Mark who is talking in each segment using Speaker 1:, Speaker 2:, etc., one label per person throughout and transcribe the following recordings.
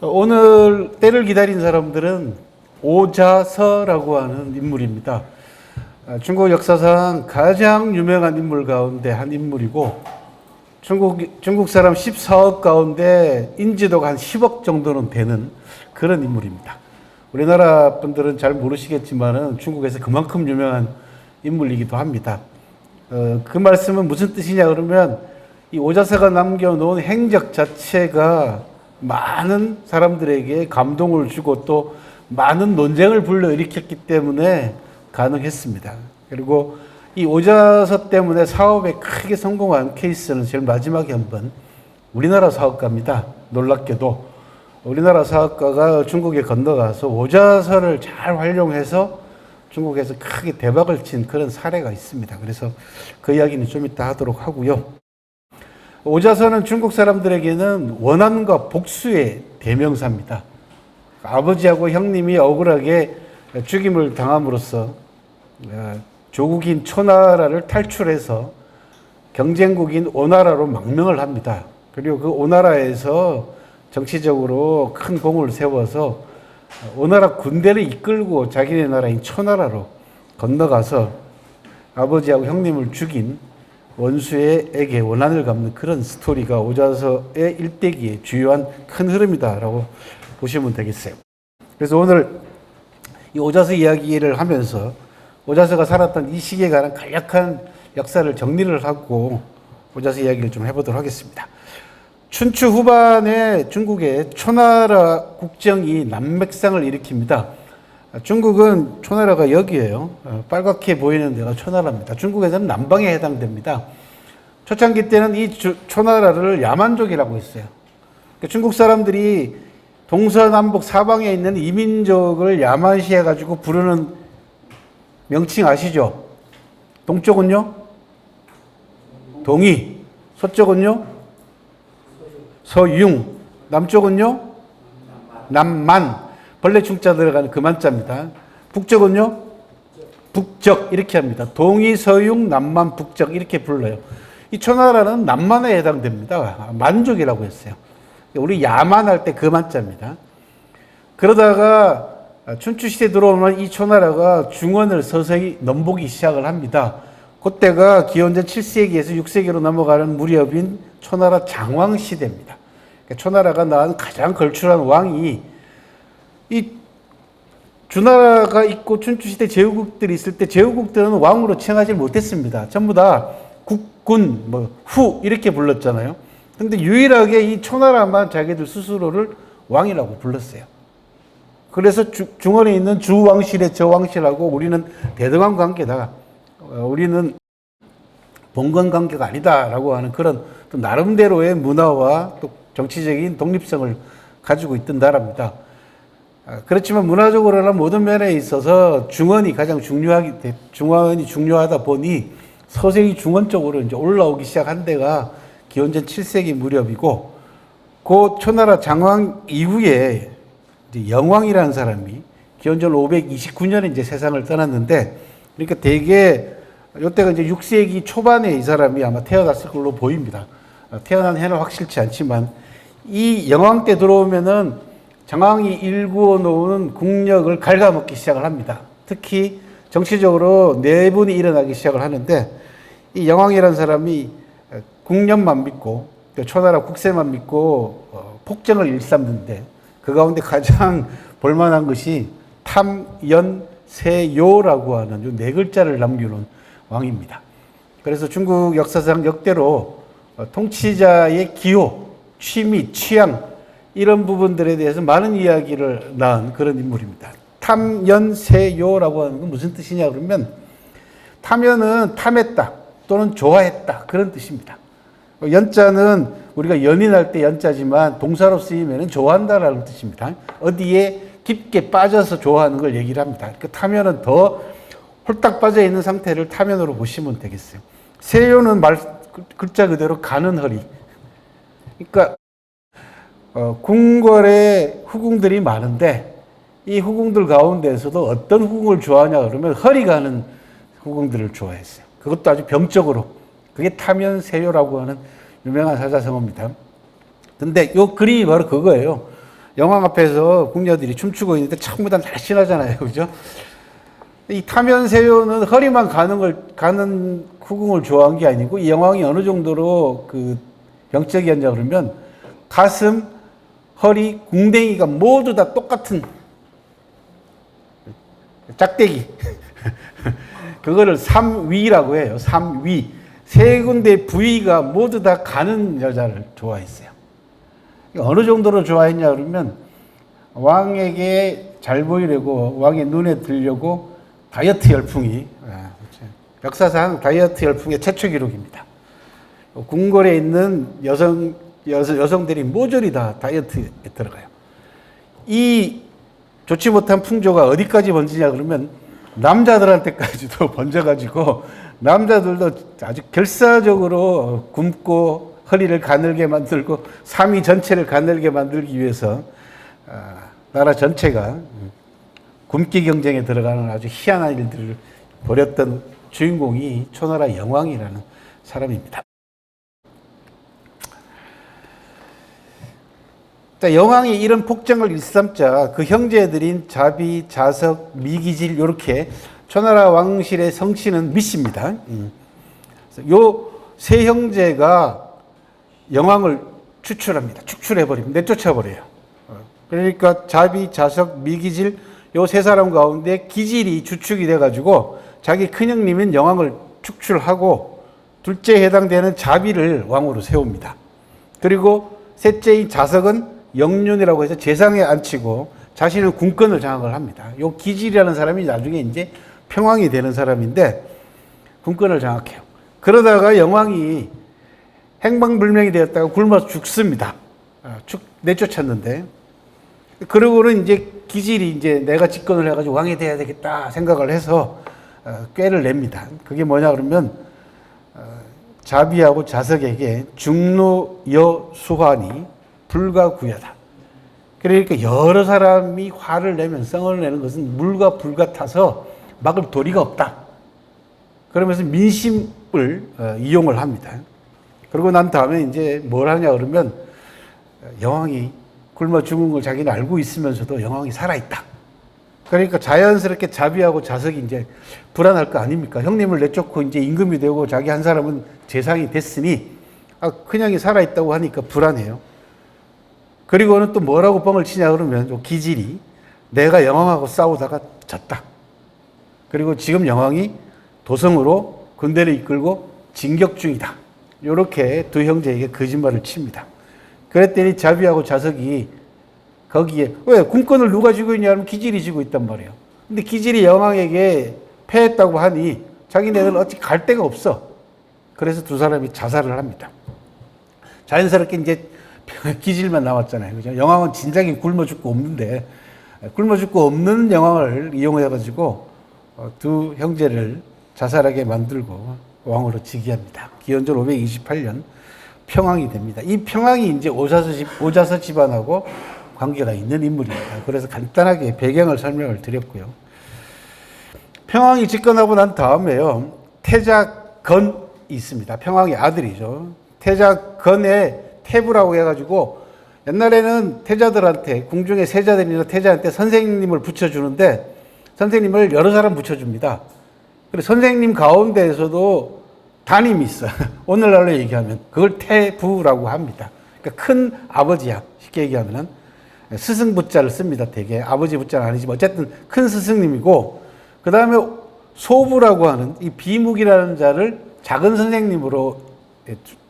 Speaker 1: 오늘 때를 기다린 사람들은 오자서라고 하는 인물입니다. 중국 역사상 가장 유명한 인물 가운데 한 인물이고 중국 사람 14억 가운데 인지도가 한 10억 정도는 되는 그런 인물입니다. 우리나라 분들은 잘 모르시겠지만 중국에서 그만큼 유명한 인물이기도 합니다. 그 말씀은 무슨 뜻이냐 그러면 이 오자서가 남겨놓은 행적 자체가 많은 사람들에게 감동을 주고 또 많은 논쟁을 불러일으켰기 때문에 가능했습니다. 그리고 이 오자서 때문에 사업에 크게 성공한 케이스는 제일 마지막에 한번 우리나라 사업가입니다. 놀랍게도 우리나라 사업가가 중국에 건너가서 오자서를 잘 활용해서 중국에서 크게 대박을 친 그런 사례가 있습니다. 그래서 그 이야기는 좀 이따 하도록 하고요. 오자서는 중국 사람들에게는 원한과 복수의 대명사입니다. 아버지하고 형님이 억울하게 죽임을 당함으로써 조국인 초나라를 탈출해서 경쟁국인 오나라로 망명을 합니다. 그리고 그 오나라에서 정치적으로 큰 공을 세워서 오나라 군대를 이끌고 자기네 나라인 초나라로 건너가서 아버지하고 형님을 죽인 원수에게 원한을 갚는 그런 스토리가 오자서의 일대기의 주요한 큰 흐름이다라고 보시면 되겠어요. 그래서 오늘 이 오자서 이야기를 하면서 오자서가 살았던 이 시기에 관한 간략한 역사를 정리를 하고 오자서 이야기를 좀 해보도록 하겠습니다. 춘추 후반에 중국의 초나라 국정이 난맥상을 일으킵니다. 중국은 초나라가 여기에요. 빨갛게 보이는 데가 초나라입니다. 중국에서는 남방에 해당됩니다. 초창기 때는 이 초나라를 야만족이라고 했어요. 중국 사람들이 동서남북 사방에 있는 이민족을 야만시 해가지고 부르는 명칭 아시죠? 동쪽은요? 동이. 서쪽은요? 서융. 남쪽은요? 남만. 벌레 충자 들어가는 그 만자입니다. 북쪽은요? 북적 이렇게 합니다. 동이, 서융, 남만, 북적 이렇게 불러요. 이 초나라는 남만에 해당됩니다. 만족이라고 했어요. 우리 야만할 때 그 만자입니다. 그러다가 춘추시대 들어오면 이 초나라가 중원을 서서히 넘보기 시작을 합니다. 그때가 기원전 7세기에서 6세기로 넘어가는 무렵인 초나라 장왕시대입니다. 초나라가 낳은 가장 걸출한 왕이 이 주나라가 있고 춘추시대 제후국들이 있을 때 제후국들은 왕으로 칭하지 못했습니다. 전부 다 국군, 후 이렇게 불렀잖아요. 근데 유일하게 이 초나라만 자기들 스스로를 왕이라고 불렀어요. 그래서 중원에 있는 주왕실에 저왕실하고 우리는 대등한 관계다. 우리는 봉건 관계가 아니다라고 하는 그런 또 나름대로의 문화와 또 정치적인 독립성을 가지고 있던 나라입니다. 그렇지만 문화적으로나 모든 면에 있어서 중원이 가장 중요하다 보니 서서히 중원 쪽으로 이제 올라오기 시작한 데가 기원전 7세기 무렵이고, 그 초나라 장왕 이후에 이제 영왕이라는 사람이 기원전 529년에 이제 세상을 떠났는데, 그러니까 대개 이때가 이제 6세기 초반에 이 사람이 아마 태어났을 걸로 보입니다. 태어난 해는 확실치 않지만 이 영왕 때 들어오면은 장왕이 일구어 놓은 국력을 갉아먹기 시작을 합니다. 특히 정치적으로 내분이 일어나기 시작을 하는데, 이 영왕이라는 사람이 국력만 믿고 초나라 국세만 믿고 폭정을 일삼는데, 그 가운데 가장 볼만한 것이 탐연세요라고 하는 네 글자를 남겨놓은 왕입니다. 그래서 중국 역사상 역대로 통치자의 기호, 취미, 취향 이런 부분들에 대해서 많은 이야기를 낳은 그런 인물입니다. 탐연세요라고 하는 건 무슨 뜻이냐 그러면, 탐연은 탐했다 또는 좋아했다 그런 뜻입니다. 연자는 우리가 연인할 때 연자지만 동사로 쓰이면 좋아한다라는 뜻입니다. 어디에 깊게 빠져서 좋아하는 걸 얘기를 합니다. 그 탐연은 더 홀딱 빠져 있는 상태를 탐연으로 보시면 되겠어요. 세요는 글자 그대로 가는 허리. 그러니까 궁궐에 후궁들이 많은데 이 후궁들 가운데에서도 어떤 후궁을 좋아하냐 그러면 허리 가는 후궁들을 좋아했어요. 그것도 아주 병적으로. 그게 타면세요라고 하는 유명한 사자성어입니다. 근데 요 그림이 바로 그거예요. 영왕 앞에서 궁녀들이 춤추고 있는데 전부 다 날씬하잖아요. 그죠? 이 타면세요는 허리만 가는 후궁을 좋아한 게 아니고, 이 영왕이 어느 정도로 그 병적이었냐 그러면 가슴, 허리, 궁뎅이가 모두 다 똑같은 짝대기. 그거를 삼위라고 해요. 삼위. 세 군데 부위가 모두 다 가는 여자를 좋아했어요. 어느 정도로 좋아했냐 그러면 왕에게 잘 보이려고, 왕의 눈에 들려고 다이어트 열풍이, 역사상 다이어트 열풍의 최초 기록입니다. 궁궐에 있는 여성들이 모조리 다 다이어트에 들어가요. 이 좋지 못한 풍조가 어디까지 번지냐 그러면 남자들한테까지도 번져가지고, 남자들도 아주 결사적으로 굶고 허리를 가늘게 만들고 삼위 전체를 가늘게 만들기 위해서 나라 전체가 굶기 경쟁에 들어가는 아주 희한한 일들을 벌였던 주인공이 초나라 영왕이라는 사람입니다. 자, 영왕이 이런 폭정을 일삼자 그 형제들인 자비, 자석, 미기질, 이렇게 초나라 왕실의 성씨는 미씨입니다. 요 세 형제가 영왕을 추출합니다. 축출해버립니다. 내쫓아버려요. 그러니까 자비, 자석, 미기질, 요 세 사람 가운데 기질이 주축이 돼가지고 자기 큰형님인 영왕을 축출하고, 둘째에 해당되는 자비를 왕으로 세웁니다. 그리고 셋째인 자석은 영륜이라고 해서 재상에 앉히고 자신은 군권을 장악을 합니다. 요 기질이라는 사람이 나중에 이제 평왕이 되는 사람인데 군권을 장악해요. 그러다가 영왕이 행방불명이 되었다가 굶어 죽습니다. 내쫓았는데. 그러고는 이제 기질이 이제 내가 집권을 해가지고 왕이 돼야 되겠다 생각을 해서 꾀를 냅니다. 그게 뭐냐 그러면 자비하고 자석에게 중노여수환이 불가구야다. 그러니까 여러 사람이 화를 내면, 성을 내는 것은 물과 불 같아서 막을 도리가 없다. 그러면서 민심을 이용을 합니다. 그러고 난 다음에 이제 뭘 하냐 그러면 영왕이 굶어 죽은 걸 자기는 알고 있으면서도 영왕이 살아있다. 그러니까 자연스럽게 자비하고 자석이 이제 불안할 거 아닙니까? 형님을 내쫓고 이제 임금이 되고 자기 한 사람은 재상이 됐으니 큰형이 살아있다고 하니까 불안해요. 그리고는 또 뭐라고 뻥을 치냐 그러면 기질이 내가 영왕하고 싸우다가 졌다. 그리고 지금 영왕이 도성으로 군대를 이끌고 진격 중이다. 이렇게 두 형제에게 거짓말을 칩니다. 그랬더니 자비하고 자석이 거기에, 왜 군권을 누가 쥐고 있냐면 기질이 쥐고 있단 말이에요. 근데 기질이 영왕에게 패했다고 하니 자기네들은 어찌 갈 데가 없어. 그래서 두 사람이 자살을 합니다. 자연스럽게 이제 기질만 남았잖아요. 그죠? 영왕은 진작에 굶어 죽고 없는데, 굶어 죽고 없는 영왕을 이용해가지고 두 형제를 자살하게 만들고 왕으로 즉위합니다. 기원전 528년 평왕이 됩니다. 이 평왕이 이제 오자서 집안하고 관계가 있는 인물입니다. 그래서 간단하게 배경을 설명을 드렸고요. 평왕이 집권하고 난 다음에요, 태자건이 있습니다. 평왕의 아들이죠. 태자건의 태부라고 해가지고, 옛날에는 태자들한테, 궁중의 세자들이나 태자한테 선생님을 붙여주는데 선생님을 여러 사람 붙여줍니다. 그래서 선생님 가운데에서도 담임이 있어요. 오늘날로 얘기하면 그걸 태부라고 합니다. 그러니까 큰 아버지야. 쉽게 얘기하면은 스승 부자를 씁니다. 되게 아버지 부자는 아니지만 어쨌든 큰 스승님이고, 그 다음에 소부라고 하는 이 비묵이라는 자를 작은 선생님으로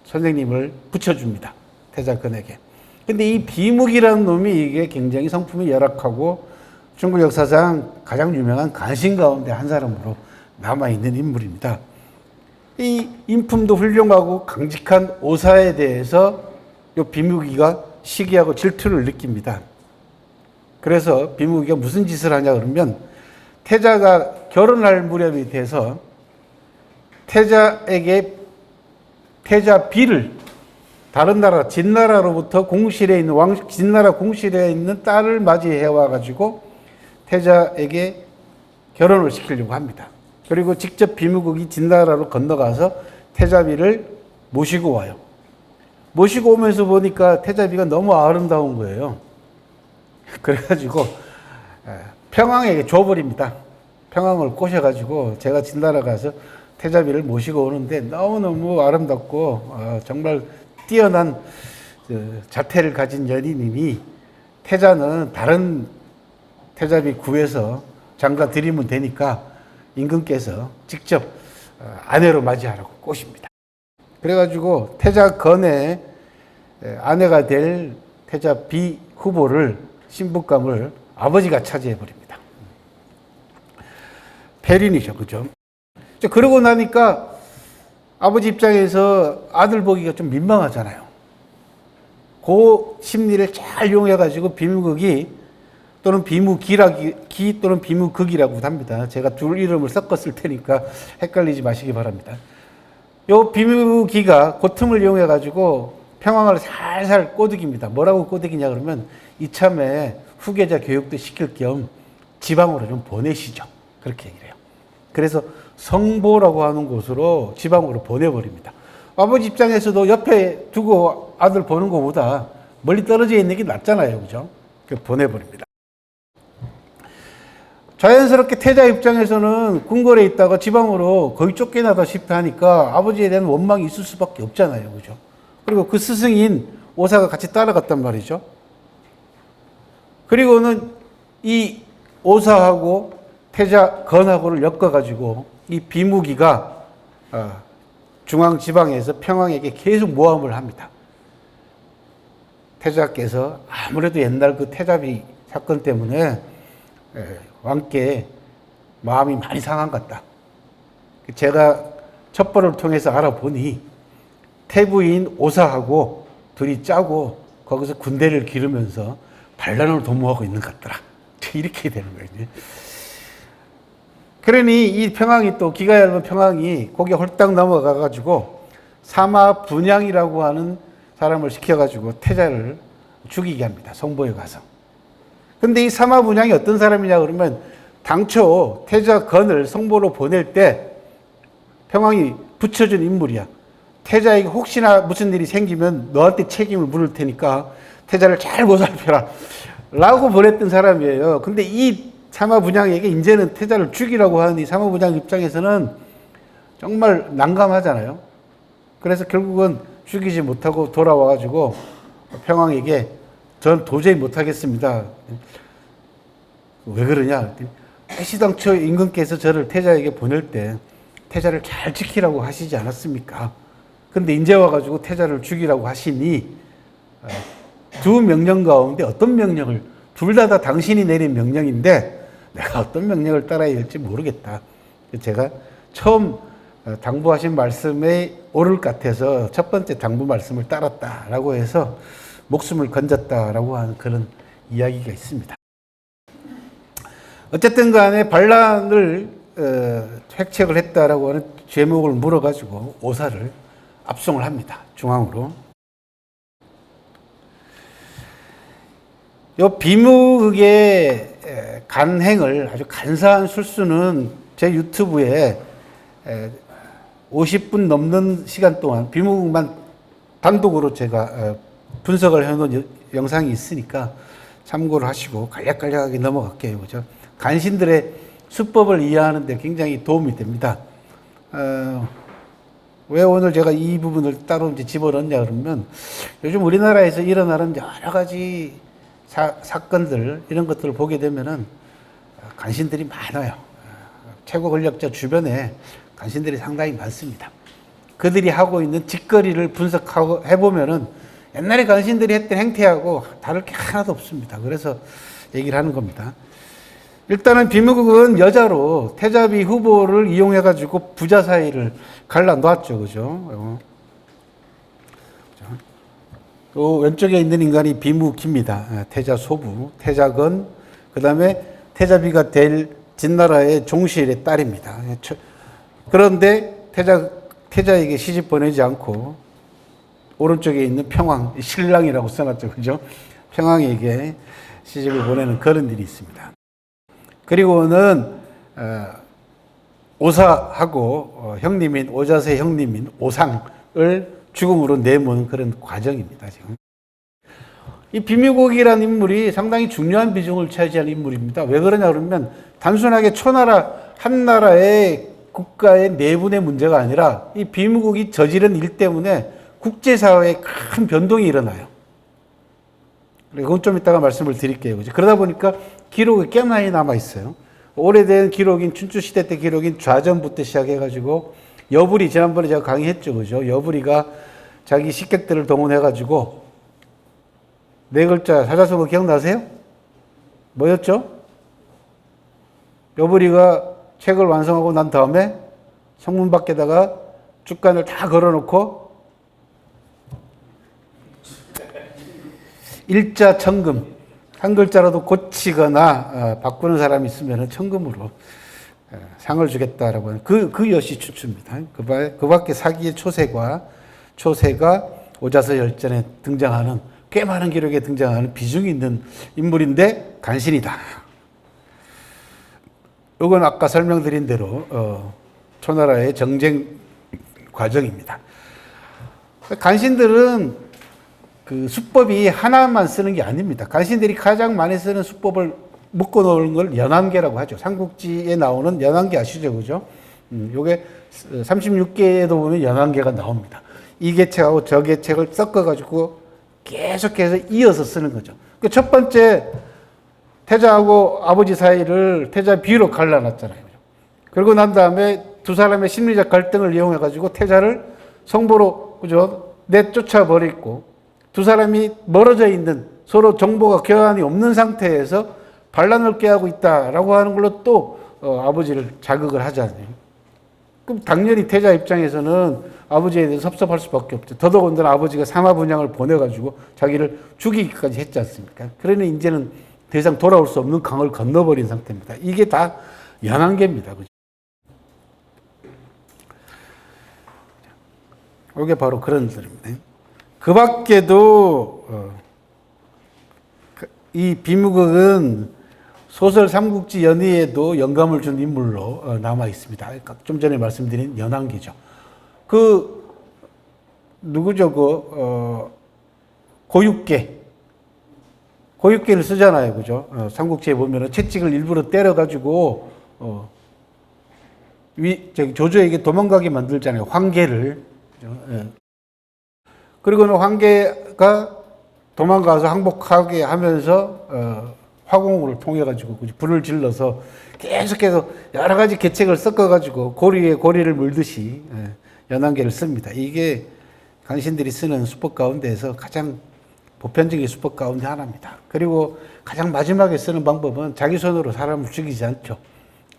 Speaker 1: 선생님을 붙여줍니다. 태자건에게. 근데 이 비묵이라는 놈이 이게 굉장히 성품이 열악하고 중국 역사상 가장 유명한 간신 가운데 한 사람으로 남아있는 인물입니다. 이 인품도 훌륭하고 강직한 오사에 대해서 이 비묵이가 시기하고 질투를 느낍니다. 그래서 비묵이가 무슨 짓을 하냐 그러면, 태자가 결혼할 무렵이 돼서 태자에게 태자비를 다른 나라 진나라로부터 공실에 있는 진나라 공실에 있는 딸을 맞이해 와 가지고 태자에게 결혼을 시키려고 합니다. 그리고 직접 비무국이 진나라로 건너가서 태자비를 모시고 와요. 모시고 오면서 보니까 태자비가 너무 아름다운 거예요. 그래가지고 평왕에게 줘버립니다. 평왕을 꼬셔가지고 제가 진나라 가서 태자비를 모시고 오는데 너무너무 아름답고 정말 뛰어난 자태를 가진 연인이니 태자는 다른 태자비 구해서 장가 드리면 되니까 임금께서 직접 아내로 맞이하라고 꼬십니다. 그래가지고 태자건의 아내가 될 태자비 후보를 신부감을 아버지가 차지해버립니다. 폐륜이죠, 그죠? 그러고 나니까 아버지 입장에서 아들 보기가 좀 민망하잖아요. 그 심리를 잘 이용해가지고 비무극이 또는 비무기 또는 비무극이라고 합니다. 제가 둘 이름을 섞었을 테니까 헷갈리지 마시기 바랍니다. 요 비무기가 그 틈을 이용해가지고 평왕을 살살 꼬드깁니다. 뭐라고 꼬드기냐 그러면 이참에 후계자 교육도 시킬 겸 지방으로 좀 보내시죠. 그렇게 얘기를 해요. 그래서 성보라고 하는 곳으로 지방으로 보내버립니다. 아버지 입장에서도 옆에 두고 아들 보는 것보다 멀리 떨어져 있는 게 낫잖아요. 그죠? 보내버립니다. 자연스럽게 태자 입장에서는 궁궐에 있다가 지방으로 거의 쫓겨나다시피 하니까 아버지에 대한 원망이 있을 수밖에 없잖아요. 그죠? 그리고 그 스승인 오사가 같이 따라갔단 말이죠. 그리고는 이 오사하고 태자 건하고를 엮어가지고 이 비무기가 중앙지방에서 평왕에게 계속 모함을 합니다. 태자께서 아무래도 옛날 그 태자비 사건 때문에 왕께 마음이 많이 상한 것 같다. 제가 첩보를 통해서 알아보니 태부인 오사하고 둘이 짜고 거기서 군대를 기르면서 반란을 도모하고 있는 것 같더라. 이렇게 되는 거예요. 그러니 이 평왕이 또 기가 얇은 평왕이 고개 홀딱 넘어가가지고 사마 분양이라고 하는 사람을 시켜가지고 태자를 죽이게 합니다. 성보에 가서. 근데 이 사마 분양이 어떤 사람이냐 그러면 당초 태자 건을 성보로 보낼 때 평왕이 붙여준 인물이야. 태자에게 혹시나 무슨 일이 생기면 너한테 책임을 물을 테니까 태자를 잘 보살펴라 라고 보냈던 사람이에요. 근데 이 사마분양에게 이제는 태자를 죽이라고 하는 이 사마분양 입장에서는 정말 난감하잖아요. 그래서 결국은 죽이지 못하고 돌아와가지고 평왕에게 전 도저히 못하겠습니다. 왜 그러냐? 시당초 임금께서 저를 태자에게 보낼 때 태자를 잘 지키라고 하시지 않았습니까? 근데 이제 와가지고 태자를 죽이라고 하시니 두 명령 가운데 어떤 명령을 둘 다 당신이 내린 명령인데 내가 어떤 명령을 따라야 할지 모르겠다. 제가 처음 당부하신 말씀에 옳을 것 같아서 첫 번째 당부 말씀을 따랐다라고 해서 목숨을 건졌다라고 하는 그런 이야기가 있습니다. 어쨌든 간에 반란을 획책을 했다라고 하는 죄목을 물어가지고 오사를 압송을 합니다. 중앙으로. 요 비무극의 간행을 아주 간사한 술수는 제 유튜브에 50분 넘는 시간 동안 비무극만 단독으로 제가 분석을 해놓은 영상이 있으니까 참고를 하시고 간략간략하게 넘어갈게요. 그죠? 간신들의 수법을 이해하는 데 굉장히 도움이 됩니다. 왜 오늘 제가 이 부분을 따로 이제 집어넣냐 그러면 요즘 우리나라에서 일어나는 여러 가지 사건들 이런 것들을 보게 되면은 간신들이 많아요. 최고 권력자 주변에 간신들이 상당히 많습니다. 그들이 하고 있는 짓거리를 분석하고 해보면은 옛날에 간신들이 했던 행태하고 다를 게 하나도 없습니다. 그래서 얘기를 하는 겁니다. 일단은 비무극은 여자로 태자비 후보를 이용해가지고 부자 사이를 갈라놓았죠. 그죠? 또 왼쪽에 있는 인간이 비무기입니다. 태자 소부, 태자건, 그 다음에 태자비가 될 진나라의 종실의 딸입니다. 그런데 태자에게 시집 보내지 않고 오른쪽에 있는 평왕, 신랑이라고 써놨죠. 그죠? 평왕에게 시집을 보내는 그런 일이 있습니다. 그리고는 오사하고 형님인 오자세 형님인 오상을 죽음으로 내모는 그런 과정입니다. 지금 이 비미국이라는 인물이 상당히 중요한 비중을 차지하는 인물입니다. 왜 그러냐 그러면 단순하게 초나라 한 나라의 국가의 내분의 문제가 아니라 이 비미국이 저지른 일 때문에 국제사회에 큰 변동이 일어나요. 그건 좀 이따가 말씀을 드릴게요. 그러다 보니까 기록이 꽤 많이 남아 있어요. 오래된 기록인 춘추시대 때 기록인 좌전부터 시작해가지고 여불이 지난번에 제가 강의했죠, 그죠? 여불이가 자기 식객들을 동원해가지고 네 글자 사자성어 기억나세요? 뭐였죠? 여불이가 책을 완성하고 난 다음에 성문 밖에다가 죽간을 다 걸어놓고 일자 천금 한 글자라도 고치거나 바꾸는 사람이 있으면 천금으로 상을 주겠다라고 하는 그 여시 춘추입니다. 그 밖에 사기의 초세가 오자서 열전에 등장하는 꽤 많은 기록에 등장하는 비중이 있는 인물인데 간신이다. 이건 아까 설명드린 대로 초나라의 정쟁 과정입니다. 간신들은 그 수법이 하나만 쓰는 게 아닙니다. 간신들이 가장 많이 쓰는 수법을 묶어 놓은 걸 연안계라고 하죠. 삼국지에 나오는 연안계 아시죠? 그죠? 요게 36개에도 보면 연안계가 나옵니다. 이 계책하고 저 계책을 섞어가지고 계속해서 이어서 쓰는 거죠. 그 첫 번째 태자하고 아버지 사이를 태자 비유로 갈라놨잖아요. 그러고 난 다음에 두 사람의 심리적 갈등을 이용해가지고 태자를 성보로, 그죠? 내쫓아 버리고 두 사람이 멀어져 있는 서로 정보가 교환이 없는 상태에서 반란을 꾀하고 있다라고 하는 걸로 또 아버지를 자극을 하잖아요. 그럼 당연히 태자 입장에서는 아버지에 대해서 섭섭할 수밖에 없죠. 더더군다나 아버지가 삼화분양을 보내가지고 자기를 죽이기까지 했지 않습니까? 그러니 이제는 더 이상 돌아올 수 없는 강을 건너버린 상태입니다. 이게 다 연안계입니다. 그죠? 이게 바로 그런 들입니다. 그 밖에도 이 비무극은 소설 삼국지 연의에도 영감을 준 인물로 남아 있습니다. 좀 전에 말씀드린 연안기죠. 누구죠? 고육계를 쓰잖아요. 그죠? 삼국지에 보면은 채찍을 일부러 때려가지고, 조조에게 도망가게 만들잖아요. 황계를. 그리고는 황계가 도망가서 항복하게 하면서, 화공을 통해가지고 불을 질러서 계속해서 여러 가지 계책을 섞어가지고 고리에 고리를 물듯이 연안계를 씁니다. 이게 간신들이 쓰는 수법 가운데에서 가장 보편적인 수법 가운데 하나입니다. 그리고 가장 마지막에 쓰는 방법은 자기 손으로 사람을 죽이지 않죠.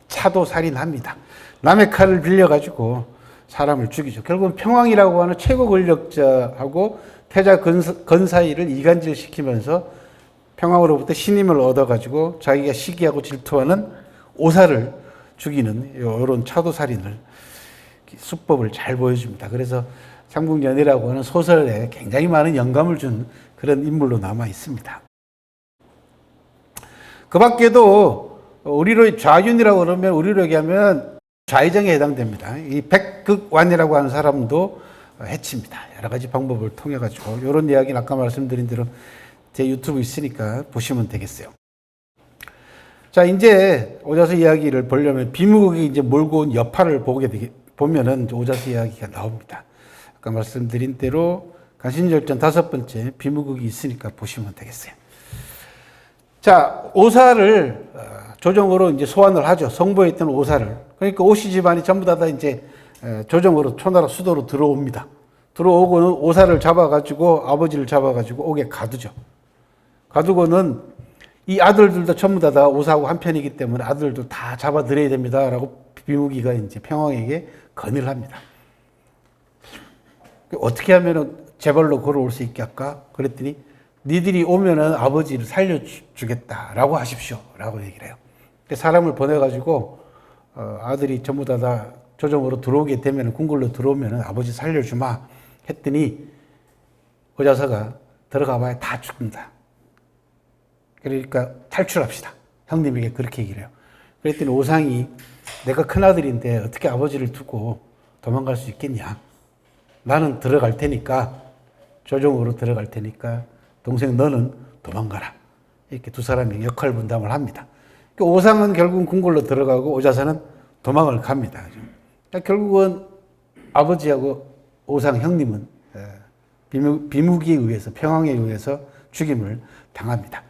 Speaker 1: 차도 살인합니다. 남의 칼을 빌려가지고 사람을 죽이죠. 결국은 평왕이라고 하는 최고 권력자하고 태자 건사이를 이간질시키면서 평왕으로부터 신임을 얻어가지고 자기가 시기하고 질투하는 오사를 죽이는 이런 차도살인을 수법을 잘 보여줍니다. 그래서 삼국연의라고 하는 소설에 굉장히 많은 영감을 준 그런 인물로 남아 있습니다. 그 밖에도 우리로 좌윤이라고 그러면 우리로 얘기하면 좌의정에 해당됩니다. 이 백극완이라고 하는 사람도 해칩니다. 여러 가지 방법을 통해 가지고 이런 이야기는 아까 말씀드린 대로 제 유튜브 있으니까 보시면 되겠어요. 자, 이제 오자서 이야기를 보려면 비무극이 이제 몰고 온 여파를 보면은 오자서 이야기가 나옵니다. 아까 말씀드린 대로 간신절전 5번째 비무극이 있으니까 보시면 되겠어요. 자, 오사를 조정으로 이제 소환을 하죠. 성보에 있던 오사를. 그러니까 오씨 집안이 전부 다 이제 조정으로 초나라 수도로 들어옵니다. 들어오고는 오사를 잡아가지고 아버지를 잡아가지고 옥에 가두죠. 가두고는 이 아들들도 전부 다 오사하고 한편이기 때문에 아들도 다 잡아들여야 됩니다라고 비무기가 이제 평왕에게 건의를 합니다. 어떻게 하면은 제발로 걸어올 수 있게 할까? 그랬더니 니들이 오면은 아버지를 살려주겠다라고 하십시오라고 얘기를 해요. 사람을 보내가지고 아들이 전부 다 조정으로 들어오게 되면 궁궐로 들어오면은 아버지 살려주마 했더니 오자서가 들어가봐야 다 죽는다. 그러니까 탈출합시다. 형님에게 그렇게 얘기를 해요. 그랬더니 오상이 내가 큰아들인데 어떻게 아버지를 두고 도망갈 수 있겠냐. 나는 들어갈 테니까, 조종으로 들어갈 테니까 동생 너는 도망가라. 이렇게 두 사람이 역할 분담을 합니다. 오상은 결국은 궁궐로 들어가고 오자서는 도망을 갑니다. 그러니까 결국은 아버지하고 오상 형님은 비무기에 의해서, 평왕에 의해서 죽임을 당합니다.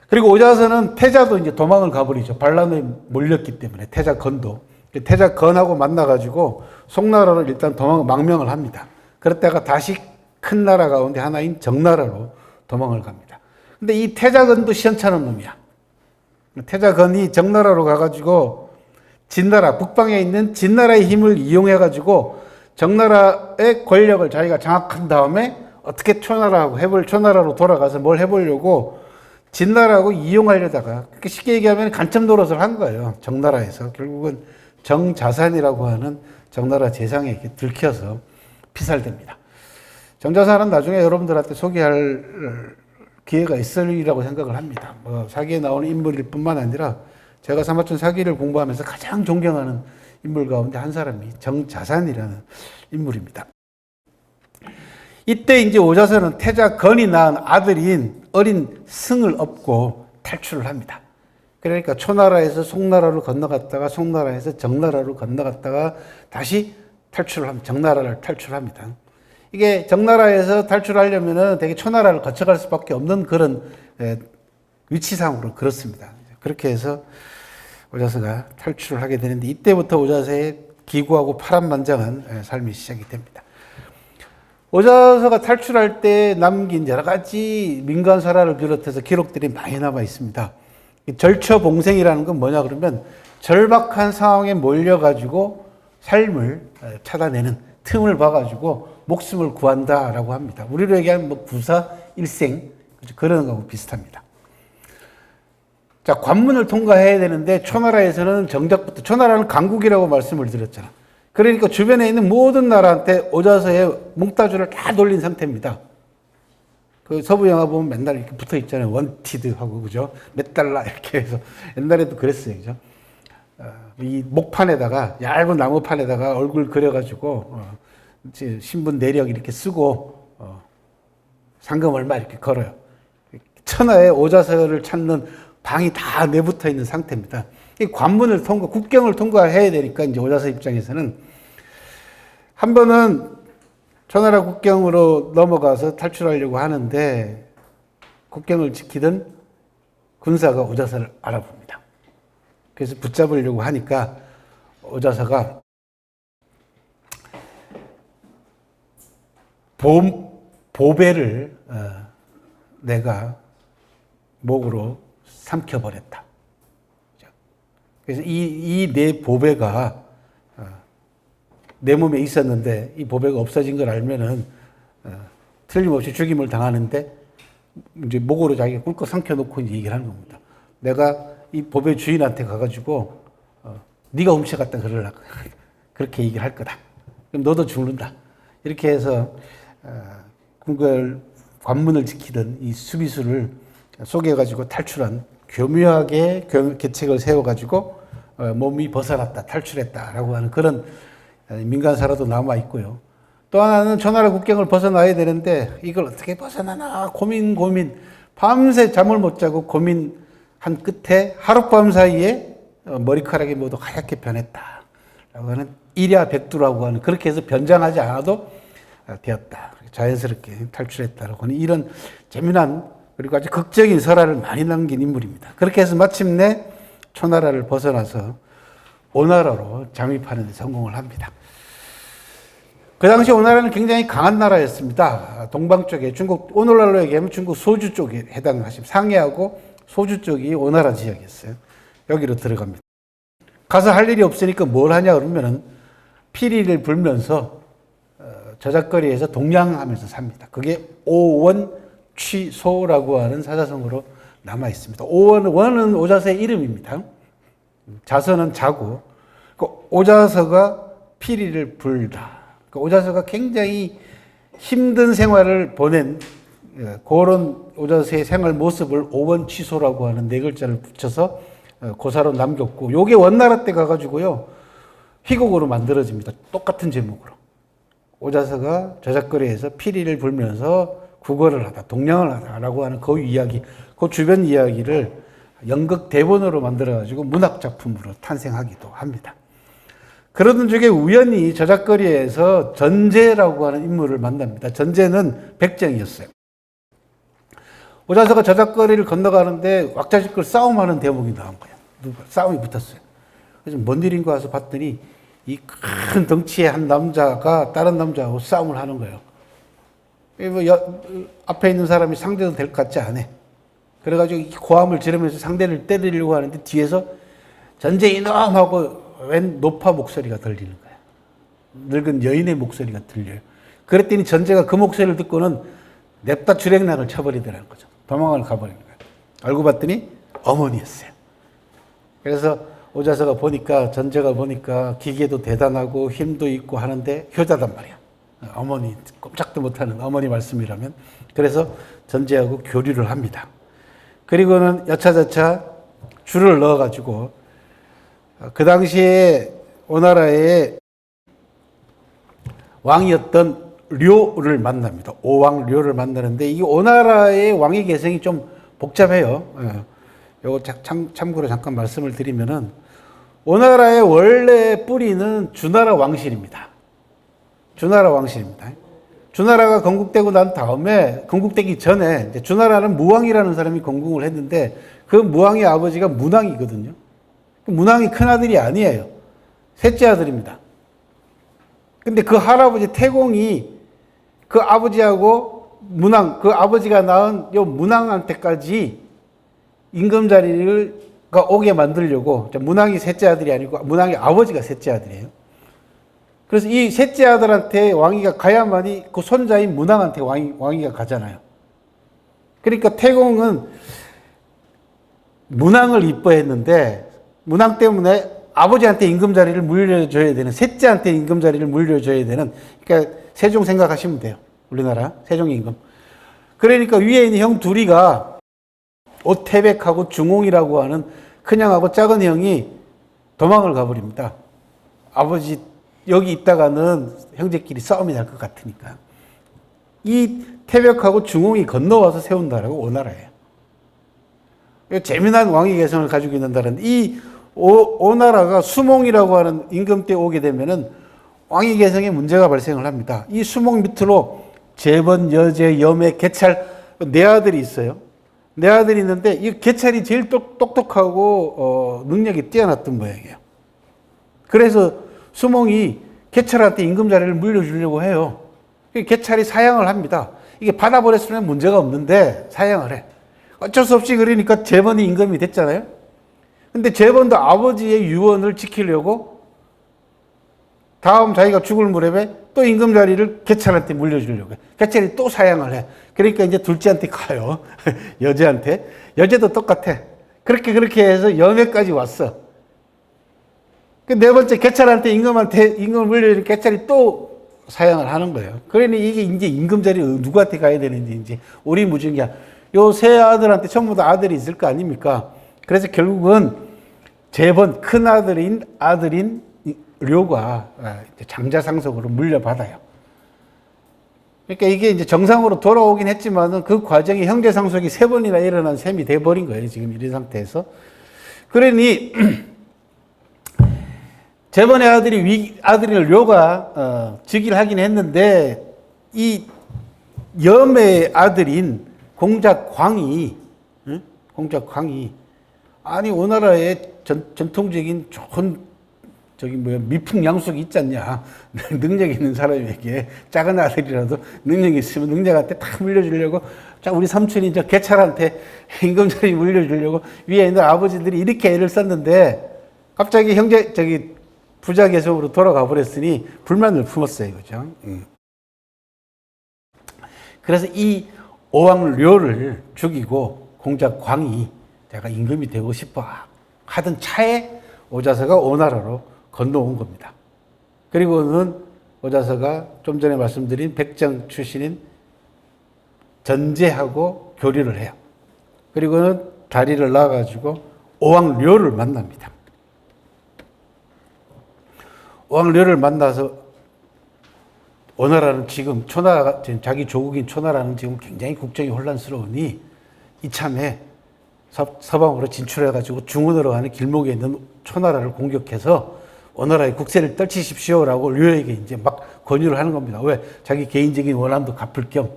Speaker 1: 그리고 오자서는 태자도 이제 도망을 가버리죠. 반란에 몰렸기 때문에 태자건도. 태자건하고 만나가지고 송나라로 일단 망명을 합니다. 그랬다가 다시 큰 나라 가운데 하나인 정나라로 도망을 갑니다. 근데 이 태자건도 시원찮은 놈이야. 태자건이 정나라로 가가지고 진나라, 북방에 있는 진나라의 힘을 이용해가지고 정나라의 권력을 자기가 장악한 다음에 어떻게 초나라로 돌아가서 뭘 해보려고 진나라하고 이용하려다가, 그렇게 쉽게 얘기하면 간첩 노릇을 한 거예요. 정나라에서. 결국은 정자산이라고 하는 정나라 재상에 들켜서 피살됩니다. 정자산은 나중에 여러분들한테 소개할 기회가 있으리라고 생각을 합니다. 사기에 나오는 인물일 뿐만 아니라 제가 사마천 사기를 공부하면서 가장 존경하는 인물 가운데 한 사람이 정자산이라는 인물입니다. 이때 이제 오자서는 태자건이 낳은 아들인 어린 승을 업고 탈출을 합니다. 그러니까 초나라에서 송나라로 건너갔다가 송나라에서 정나라로 건너갔다가 다시 탈출을 합니다. 정나라를 탈출합니다. 이게 정나라에서 탈출하려면은 되게 초나라를 거쳐갈 수밖에 없는 그런 위치상으로 그렇습니다. 그렇게 해서 오자서가 탈출을 하게 되는데 이때부터 오자서의 기구하고 파란만장한 삶이 시작이 됩니다. 오자서가 탈출할 때 남긴 여러 가지 민간사라를 비롯해서 기록들이 많이 남아 있습니다. 절처봉생이라는 건 뭐냐 그러면 절박한 상황에 몰려가지고 삶을 찾아내는 틈을 봐가지고 목숨을 구한다라고 합니다. 우리로 얘기하면 구사 일생 그런 거하고 비슷합니다. 자, 관문을 통과해야 되는데 초나라에서는 정작부터, 초나라는 강국이라고 말씀을 드렸잖아. 그러니까 주변에 있는 모든 나라한테 오자서의 몽따주를 다 돌린 상태입니다. 그 서부 영화 보면 맨날 이렇게 붙어 있잖아요. 원티드 하고, 그죠? 몇 달러 이렇게 해서. 옛날에도 그랬어요. 그죠? 이 목판에다가, 얇은 나무판에다가 얼굴 그려가지고, 신분 내력 이렇게 쓰고, 상금 얼마 이렇게 걸어요. 천하의 오자서를 찾는 방이 다 내붙어 있는 상태입니다. 이 관문을 국경을 통과해야 되니까 이제 오자서 입장에서는 한 번은 초나라 국경으로 넘어가서 탈출하려고 하는데 국경을 지키던 군사가 오자서를 알아봅니다. 그래서 붙잡으려고 하니까 오자서가 보배를 내가 목으로 삼켜버렸다. 그래서 이 내 보배가 내 몸에 있었는데 이 보배가 없어진 걸 알면은 틀림없이 죽임을 당하는데 이제 목으로 자기가 꿀꺽 삼켜놓고 얘기를 하는 겁니다. 내가 이 보배 주인한테 가가지고 네가 훔쳐갔다 그러려고 그렇게 얘기를 할 거다. 그럼 너도 죽는다. 이렇게 해서 궁궐 관문을 지키던 이 수비수를 속여가지고 탈출한 교묘하게 계책을 세워가지고 몸이 벗어났다, 탈출했다라고 하는 그런 민간사라도 남아 있고요. 또 하나는 초나라 국경을 벗어나야 되는데 이걸 어떻게 벗어나나 고민 밤새 잠을 못 자고 고민한 끝에 하룻밤 사이에 머리카락이 모두 하얗게 변했다라고 하는 일야백두라고 하는, 그렇게 해서 변장하지 않아도 되었다, 자연스럽게 탈출했다라고 하는 이런 재미난 그리고 아주 극적인 설화를 많이 남긴 인물입니다. 그렇게 해서 마침내 초나라를 벗어나서 오나라로 잠입하는 데 성공을 합니다. 그 당시 오나라는 굉장히 강한 나라였습니다. 동방 쪽에 중국, 오늘날로 얘기하면 중국 소주 쪽에 해당하십니다. 상해하고 소주 쪽이 오나라 지역이었어요. 여기로 들어갑니다. 가서 할 일이 없으니까 뭘 하냐 그러면은 피리를 불면서 저작거리에서 동냥하면서 삽니다. 그게 오원취소라고 하는 사자성어로 남아 있습니다. 원은 오자서의 이름입니다. 자서는 자고, 오자서가 피리를 불다. 오자서가 굉장히 힘든 생활을 보낸 그런 오자서의 생활 모습을 오원취소라고 하는 네 글자를 붙여서 고사로 남겼고, 요게 원나라 때 가가지고요, 희곡으로 만들어집니다. 똑같은 제목으로. 오자서가 저작거리에서 피리를 불면서 국어를 하다, 동량을 하다라고 하는 그 이야기, 그 주변 이야기를 연극 대본으로 만들어가지고 문학작품으로 탄생하기도 합니다. 그러던 중에 우연히 저작거리에서 전제라고 하는 인물을 만납니다. 전제는 백정이었어요. 오자서가 저작거리를 건너가는데 왁자지껄 싸움하는 대목이 나온 거예요. 싸움이 붙었어요. 그래서 뭔 일인가 와서 봤더니 이 큰 덩치의 한 남자가 다른 남자하고 싸움을 하는 거예요. 앞에 있는 사람이 상대도 될 것 같지 않아. 그래가지고 고함을 지르면서 상대를 때리려고 하는데 뒤에서 전제 이놈 하고 웬 노파 목소리가 들리는 거야. 늙은 여인의 목소리가 들려요. 그랬더니 전제가 그 목소리를 듣고는 냅다 주랭랑을 쳐버리더라는 거죠. 도망을 가버리는 거예요. 알고 봤더니 어머니였어요. 그래서 오자서가 보니까, 전제가 보니까 기계도 대단하고 힘도 있고 하는데 효자단 말이야. 어머니, 꼼짝도 못하는 어머니 말씀이라면. 그래서 전제하고 교류를 합니다. 그리고는 여차저차 줄을 넣어가지고 그 당시에 오나라의 왕이었던 료를 만납니다. 오왕 료를 만나는데 이 오나라의 왕의 개성이 좀 복잡해요. 요거 참고로 잠깐 말씀을 드리면은 오나라의 원래 뿌리는 주나라 왕실입니다. 주나라 왕실입니다. 주나라가 건국되고 난 다음에, 건국되기 전에 이제 주나라는 무왕이라는 사람이 건국을 했는데 그 무왕의 아버지가 문왕이거든요. 문왕이 큰 아들이 아니에요. 셋째 아들입니다. 근데 그 할아버지 태공이 그 아버지하고 문왕, 그 아버지가 낳은 요 문왕한테까지 임금자리가 오게 만들려고, 문왕이 셋째 아들이 아니고 문왕의 아버지가 셋째 아들이에요. 그래서 이 셋째 아들한테 왕위가 가야만이 그 손자인 문왕한테 왕위가 가잖아요. 그러니까 태공은 문왕을 이뻐했는데 문왕 때문에 아버지한테 임금자리를 물려줘야 되는, 셋째한테 임금자리를 물려줘야 되는, 그러니까 세종 생각하시면 돼요. 우리나라 세종 임금. 그러니까 위에 있는 형 둘이가 오태백하고 중홍이라고 하는 큰형하고 작은 형이 도망을 가버립니다. 아버지 여기 있다가는 형제끼리 싸움이 날 것 같으니까. 이 태백하고 중홍이 건너와서 세운 나라가 오나라예요. 재미난 왕위 개성을 가지고 있는 나라인데 이 오나라가 수몽이라고 하는 임금 때 오게 되면은 왕위 개성에 문제가 발생을 합니다. 이 수몽 밑으로 재번, 여제, 염해, 개찰 네 아들이 있어요. 네 아들이 있는데 이 개찰이 제일 똑똑하고 능력이 뛰어났던 모양이에요. 그래서 수몽이 개찰한테 임금 자리를 물려주려고 해요. 개찰이 사양을 합니다. 이게 받아버렸으면 문제가 없는데 사양을 해. 어쩔 수 없이 그러니까 재번이 임금이 됐잖아요. 근데 재번도 아버지의 유언을 지키려고 다음 자기가 죽을 무렵에 또 임금 자리를 개찰한테 물려주려고 해. 개찰이 또 사양을 해. 그러니까 이제 둘째한테 가요. 여제한테. 여제도 똑같아. 그렇게 해서 염해까지 왔어. 그 네 번째 개찰한테 임금을 물려주는 개찰이 또 사양을 하는 거예요. 그러니 이게 이제 임금 자리 누구한테 가야 되는지 이제 오리무중이야. 요 세 아들한테 전부 다 아들이 있을 거 아닙니까? 그래서 결국은 재번 큰 아들인 료가 장자상속으로 물려받아요. 그러니까 이게 이제 정상으로 돌아오긴 했지만은 그 과정이 형제상속이 3번이나 일어난 셈이 돼버린 거예요. 지금 이런 상태에서. 그러니 재번의 아들인 료가 즉위를 하긴 했는데 이 염의 아들인 공작광이 아니 오나라의 전통적인 좋은 미풍양속이 있지 않냐. 능력 있는 사람에게 작은 아들이라도 능력이 있으면 능력한테 다 물려주려고, 자, 우리 삼촌이 저 개찰한테 임금자리 물려주려고 위에 있는 아버지들이 이렇게 애를 썼는데 갑자기 부자 계속으로 돌아가 버렸으니 불만을 품었어요. 그죠? 그래서 이 오왕료를 죽이고 공작광이 내가 임금이 되고 싶어 하던 차에 오자서가 오나라로 건너온 겁니다. 그리고는 오자서가 좀 전에 말씀드린 백정 출신인 전제하고 교류를 해요. 그리고는 다리를 놔가지고 오왕료를 만납니다. 오왕료를 만나서 오나라는 지금 자기 조국인 초나라는 지금 굉장히 국정이 혼란스러우니 이참에 서방으로 진출해가지고 중원으로 가는 길목에 있는 초나라를 공격해서 오나라의 국세를 떨치십시오라고 류에게 이제 막 권유를 하는 겁니다. 왜? 자기 개인적인 원한도 갚을 겸.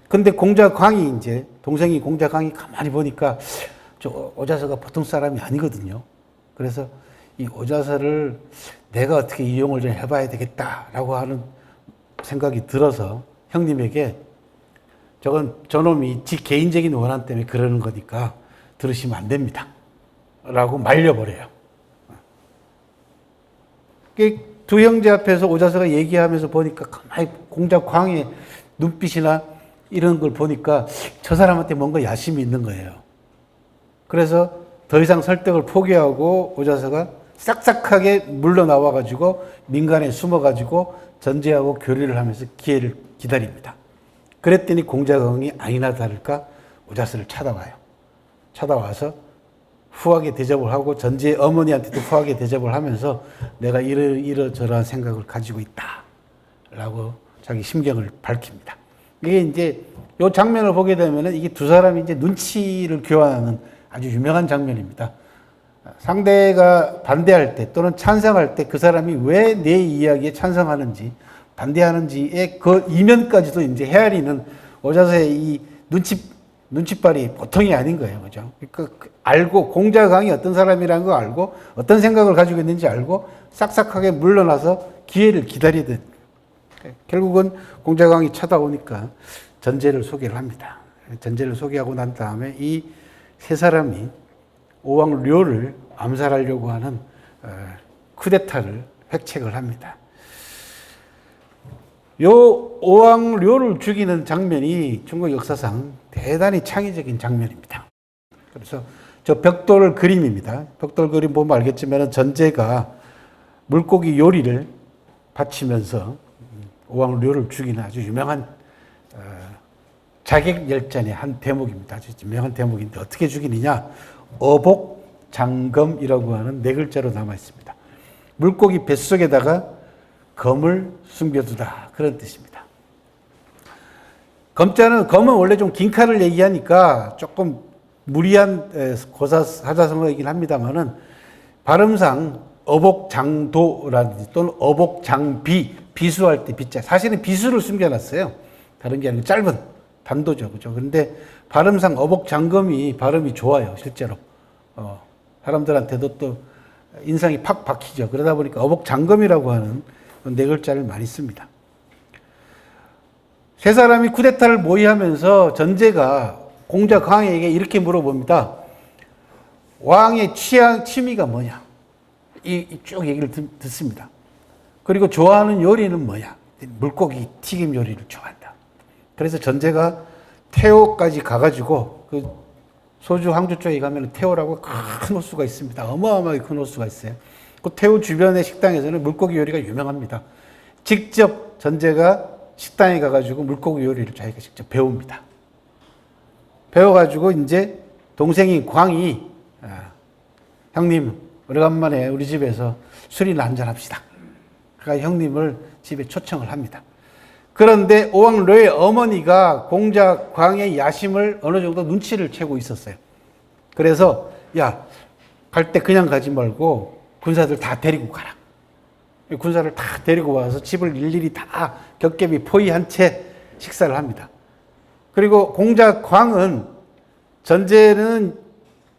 Speaker 1: 근데 공자광이 이제 동생이 공자광이 가만히 보니까 저 오자서가 보통 사람이 아니거든요. 그래서 이 오자서를 내가 어떻게 이용을 좀 해봐야 되겠다라고 하는 생각이 들어서 형님에게 저놈이 지 개인적인 원한 때문에 그러는 거니까 들으시면 안 됩니다. 라고 말려버려요. 두 형제 앞에서 오자서가 얘기하면서 보니까 가만히 공자광의 눈빛이나 이런 걸 보니까 저 사람한테 뭔가 야심이 있는 거예요. 그래서 더 이상 설득을 포기하고 오자서가 싹싹하게 물러나와가지고 민간에 숨어가지고 전제하고 교류를 하면서 기회를 기다립니다. 그랬더니 공자광이 아니나 다를까 오자서를 찾아와요. 찾아와서 후하게 대접을 하고 전제의 어머니한테도 후하게 대접을 하면서 내가 이러저러한 생각을 가지고 있다 라고 자기 심경을 밝힙니다. 이게 이제 이 장면을 보게 되면 이게 두 사람이 이제 눈치를 교환하는 아주 유명한 장면입니다. 상대가 반대할 때 또는 찬성할 때 그 사람이 왜 내 이야기에 찬성하는지 반대하는지의 그 이면까지도 이제 헤아리는 오자서의 이 눈치빨이 보통이 아닌 거예요. 그죠? 그러니까 알고 공자광이 어떤 사람이라는 거 알고 어떤 생각을 가지고 있는지 알고 싹싹하게 물러나서 기회를 기다리듯 결국은 공자광이 찾아오니까 전제를 소개를 합니다. 전제를 소개하고 난 다음에 이 세 사람이 오왕료를 암살하려고 하는 쿠데타를 획책을 합니다. 요 오왕료를 죽이는 장면이 중국 역사상 대단히 창의적인 장면입니다. 그래서 저 벽돌 그림입니다. 벽돌 그림 보면 알겠지만 전제가 물고기 요리를 바치면서 오왕료를 죽이는 아주 유명한 자객열전의 한 대목입니다. 아주 유명한 대목인데 어떻게 죽이느냐? 어복장검이라고 하는 네 글자로 남아 있습니다. 물고기 뱃속에다가 검을 숨겨두다 그런 뜻입니다. 검은 원래 좀 긴 칼을 얘기하니까 조금 무리한 사자성어이긴 합니다만은 발음상 어복장도라든지 또는 어복장비 비수할 때 비자 사실은 비수를 숨겨놨어요. 다른 게 아니고 짧은 단도죠, 그죠? 그런데 발음상 어복장검이 발음이 좋아요, 실제로. 사람들한테도 또 인상이 팍 박히죠. 그러다 보니까 어복장검이라고 하는 네 글자를 많이 씁니다. 세 사람이 쿠데타를 모의하면서 전제가 공자광에게 이렇게 물어봅니다. 왕의 취미가 뭐냐? 쭉 얘기를 듣습니다. 그리고 좋아하는 요리는 뭐냐? 물고기 튀김 요리를 좋아한다. 그래서 전제가 태오까지 가가지고 그 소주 항주 쪽에 가면 태오라고 큰 호수가 있습니다. 어마어마하게 큰 호수가 있어요. 그 태오 주변의 식당에서는 물고기 요리가 유명합니다. 직접 전제가 식당에 가가지고 물고기 요리를 자기가 직접 배웁니다. 배워가지고 이제 동생인 광이 형님 오래간만에 우리 집에서 술이나 한잔 합시다. 그러니까 형님을 집에 초청을 합니다. 그런데 오왕료의 어머니가 공자광의 야심을 어느 정도 눈치를 채고 있었어요. 그래서 야, 갈 때 그냥 가지 말고 군사들 다 데리고 가라. 군사를 다 데리고 와서 집을 일일이 다 겹겹이 포위한 채 식사를 합니다. 그리고 공자광은 전제는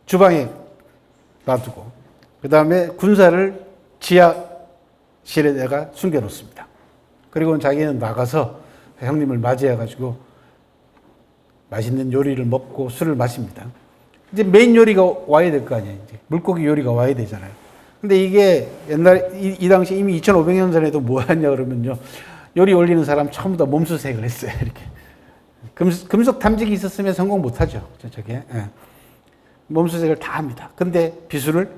Speaker 1: 주방에 놔두고 그 다음에 군사를 지하실에다가 숨겨놓습니다. 그리고 자기는 나가서 형님을 맞이해가지고 맛있는 요리를 먹고 술을 마십니다. 이제 메인 요리가 와야 될 거 아니에요. 이제 물고기 요리가 와야 되잖아요. 근데 이게 이 당시 이미 2500년 전에도 뭐 했냐 그러면요. 요리 올리는 사람 전부 다 몸수색을 했어요. 이렇게. 금속 탐지기 있었으면 성공 못 하죠. 저게. 예. 몸수색을 다 합니다. 근데 비수를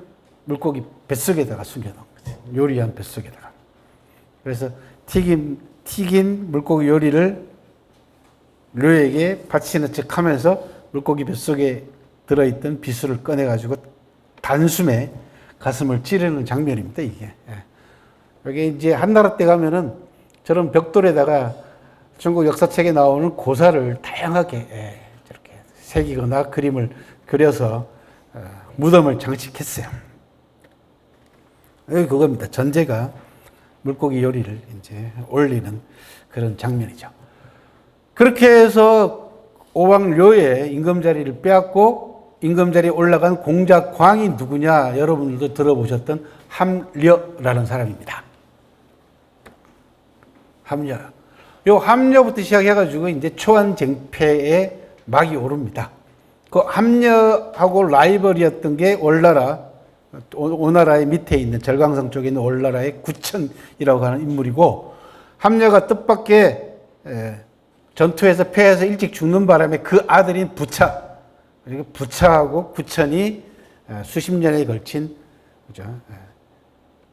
Speaker 1: 물고기 뱃속에다가 숨겨놓은 거죠. 요리한 뱃속에다가. 그래서 튀긴 물고기 요리를 료에게 바치는 척 하면서 물고기 뱃속에 들어있던 비수를 꺼내가지고 단숨에 가슴을 찌르는 장면입니다, 이게. 여기 이제 한나라 때 가면은 저런 벽돌에다가 중국 역사책에 나오는 고사를 다양하게 저렇게 새기거나 그림을 그려서 무덤을 장식했어요. 여기 그겁니다. 전제가 물고기 요리를 이제 올리는 그런 장면이죠. 그렇게 해서 오왕료의 임금자리를 빼앗고 임금자리에 올라간 공자광이 누구냐? 여러분들도 들어보셨던 함려라는 사람입니다. 함려. 요 함려부터 시작해가지고 이제 초안쟁패의 막이 오릅니다. 그 함려하고 라이벌이었던 게 오나라의 밑에 있는 절강성 쪽에 있는 올나라의 구천이라고 하는 인물이고, 함려가 뜻밖의 전투에서 패해서 일찍 죽는 바람에 그 아들인 부차, 그리고 부차하고 구천이 수십 년에 걸친 그죠?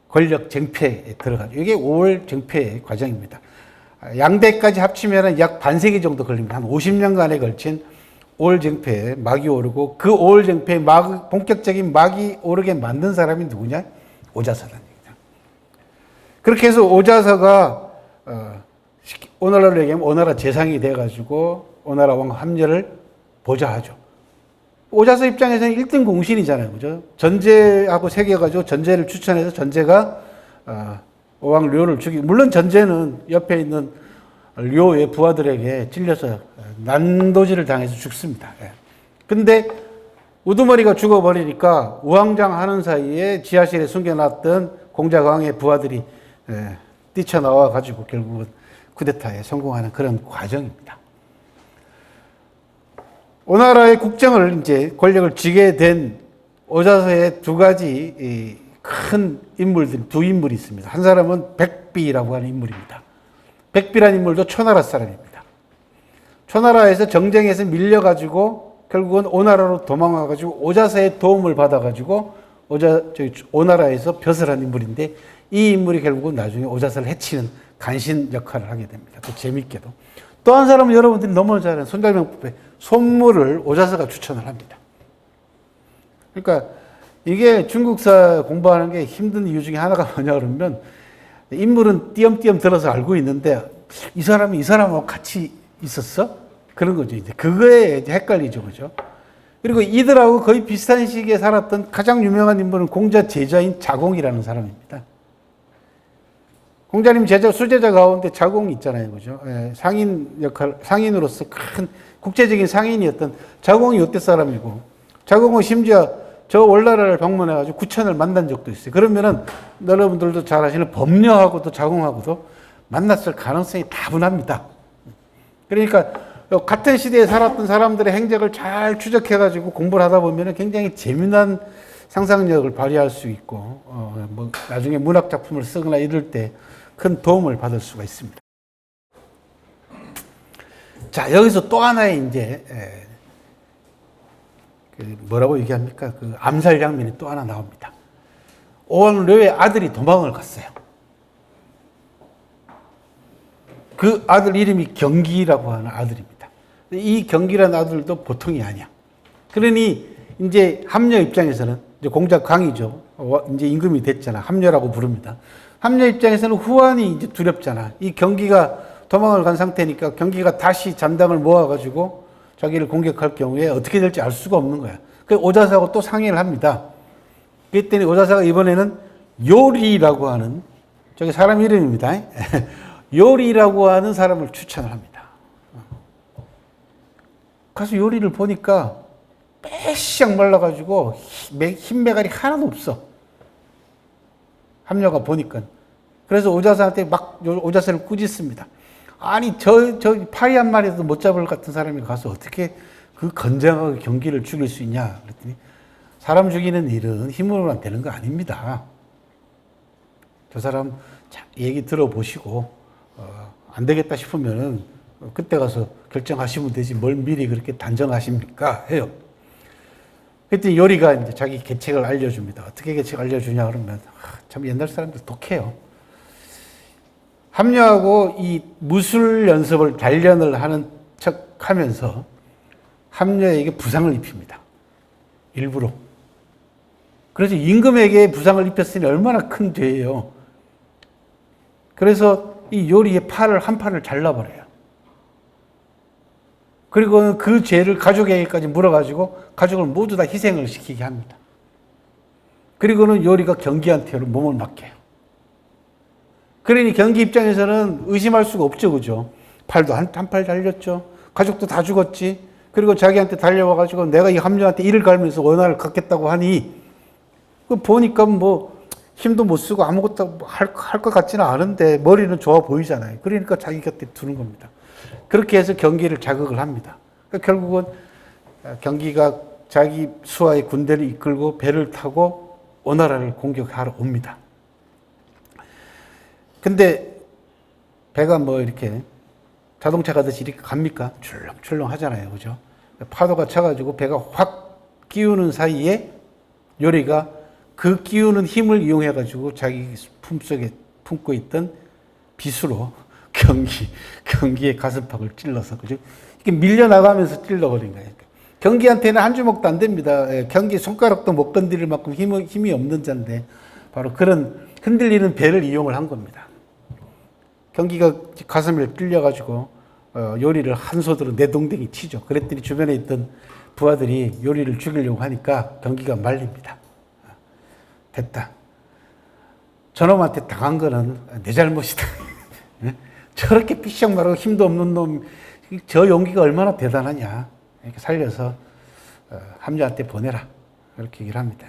Speaker 1: 권력 쟁패에 들어가죠. 이게 5월 쟁패의 과정입니다. 양대까지 합치면 약 반세기 정도 걸립니다. 한 50년간에 걸친 5월 쟁패에 막이 오르고, 그 5월 쟁패에 본격적인 막이 오르게 만든 사람이 누구냐? 오자서라는 얘기죠. 그렇게 해서 오자서가 오나라로 얘기하면 오나라 재상이 돼가지고 오나라 왕 함려를 보좌하죠. 오자서 입장에서는 1등 공신이잖아요. 그죠? 전제하고 새겨가지고 전제를 추천해서 전제가 오왕 료를 죽이고, 물론 전제는 옆에 있는 료의 부하들에게 찔려서 난도질을 당해서 죽습니다. 근데 우두머리가 죽어버리니까 우왕장 하는 사이에 지하실에 숨겨놨던 공자광의 부하들이 뛰쳐나와가지고 결국은 쿠데타에 성공하는 그런 과정입니다. 오나라의 국정을 이제 권력을 쥐게 된 오자서의 두 가지 큰 인물들, 두 인물이 있습니다. 한 사람은 백비라고 하는 인물입니다. 백비라는 인물도 초나라 사람입니다. 초나라에서 정쟁에서 밀려가지고 결국은 오나라로 도망와가지고 오자서의 도움을 받아가지고 오나라에서 벼슬한 인물인데, 이 인물이 결국은 나중에 오자서를 해치는 간신 역할을 하게 됩니다. 또 재밌게도. 또 한 사람은 여러분들이 너무 잘 아는 손자병법에 손무를 오자서가 추천을 합니다. 그러니까 이게 중국사 공부하는 게 힘든 이유 중에 하나가 뭐냐 그러면, 인물은 띄엄띄엄 들어서 알고 있는데 이 사람이 이 사람하고 같이 있었어? 그런 거죠. 이제 그거에 이제 헷갈리죠. 그죠? 그리고 이들하고 거의 비슷한 시기에 살았던 가장 유명한 인물은 공자 제자인 자공이라는 사람입니다. 공자님 제자, 수제자 가운데 자공이 있잖아요. 그죠? 상인으로서 큰 국제적인 상인이었던 자공이 이때 사람이고, 자공은 심지어 저 월나라를 방문해가지고 구천을 만난 적도 있어요. 그러면은 여러분들도 잘 아시는 법녀하고도 자공하고도 만났을 가능성이 다분합니다. 그러니까 같은 시대에 살았던 사람들의 행적을 잘 추적해가지고 공부를 하다 보면은 굉장히 재미난 상상력을 발휘할 수 있고, 뭐 나중에 문학 작품을 쓰거나 이럴 때 큰 도움을 받을 수가 있습니다. 자, 여기서 또 하나의 이제 뭐라고 얘기합니까? 그 암살 장면이 또 하나 나옵니다. 오왕료의 아들이 도망을 갔어요. 그 아들 이름이 경기라고 하는 아들입니다. 이 경기라는 아들도 보통이 아니야. 그러니 이제 함려 입장에서는 이제 공자광이죠. 이제 임금이 됐잖아. 함려라고 부릅니다. 함려 입장에서는 후환이 이제 두렵잖아. 이 경기가 도망을 간 상태니까 경기가 다시 잔당을 모아가지고 자기를 공격할 경우에 어떻게 될지 알 수가 없는 거야. 그래서 오자서하고 또 상의를 합니다. 그랬더니 오자서가 이번에는 요리라고 하는, 저기 사람 이름입니다. 요리라고 하는 사람을 추천을 합니다. 가서 요리를 보니까 빼시작 말라가지고 흰매갈이 하나도 없어. 함려가 보니까. 그래서 오자서한테 막 오자서를 꾸짖습니다. 아니 저 파리 한 마리도 못 잡을 같은 사람이 가서 어떻게 그 건장하게 경기를 죽일 수 있냐 그랬더니, 사람 죽이는 일은 힘으로만 되는 거 아닙니다. 저 사람 얘기 들어보시고 안 되겠다 싶으면은 그때 가서 결정하시면 되지 뭘 미리 그렇게 단정하십니까 해요. 그때 요리가 이제 자기 계책을 알려줍니다. 어떻게 계책을 알려주냐 그러면 참 옛날 사람들 독해요. 함려하고 이 무술 연습을 단련을 하는 척 하면서 함려에게 부상을 입힙니다. 일부러. 그래서 임금에게 부상을 입혔으니 얼마나 큰 죄예요. 그래서 이 요리의 한 팔을 잘라버려요. 그리고 그 죄를 가족에게까지 물어가지고 가족을 모두 다 희생을 시키게 합니다. 그리고는 요리가 경기한테 몸을 맡겨요. 그러니 경기 입장에서는 의심할 수가 없죠, 그죠? 팔도 한 팔 잘렸죠. 가족도 다 죽었지. 그리고 자기한테 달려와가지고 내가 이 함녀한테 이를 갈면서 원한을 갖겠다고 하니, 그 보니까 뭐 힘도 못 쓰고 아무것도 할 것 같지는 않은데 머리는 좋아 보이잖아요. 그러니까 자기 곁에 두는 겁니다. 그렇게 해서 경기를 자극을 합니다. 그러니까 결국은 경기가 자기 수하의 군대를 이끌고 배를 타고 오나라를 공격하러 옵니다. 근데 배가 뭐 이렇게 자동차 가듯이 이렇게 갑니까? 출렁출렁 하잖아요. 그죠? 파도가 차가지고 배가 확 끼우는 사이에 요리가 그 끼우는 힘을 이용해가지고 자기 품속에 품고 있던 빗으로 경기의 가슴팍을 찔러서, 그죠? 이렇게 밀려나가면서 찔러버린 거예요. 경기한테는 한 주먹도 안 됩니다. 경기 손가락도 못 건드릴 만큼 힘이 없는 자인데, 바로 그런 흔들리는 배를 이용을 한 겁니다. 경기가 가슴을 찔려가지고 요리를 한 소대로 내동댕이 치죠. 그랬더니 주변에 있던 부하들이 요리를 죽이려고 하니까 경기가 말립니다. 됐다. 저놈한테 당한 거는 내 잘못이다. 저렇게 삐쩍 말하고 힘도 없는 놈, 저 용기가 얼마나 대단하냐. 이렇게 살려서 함녀한테 보내라. 이렇게 얘기를 합니다.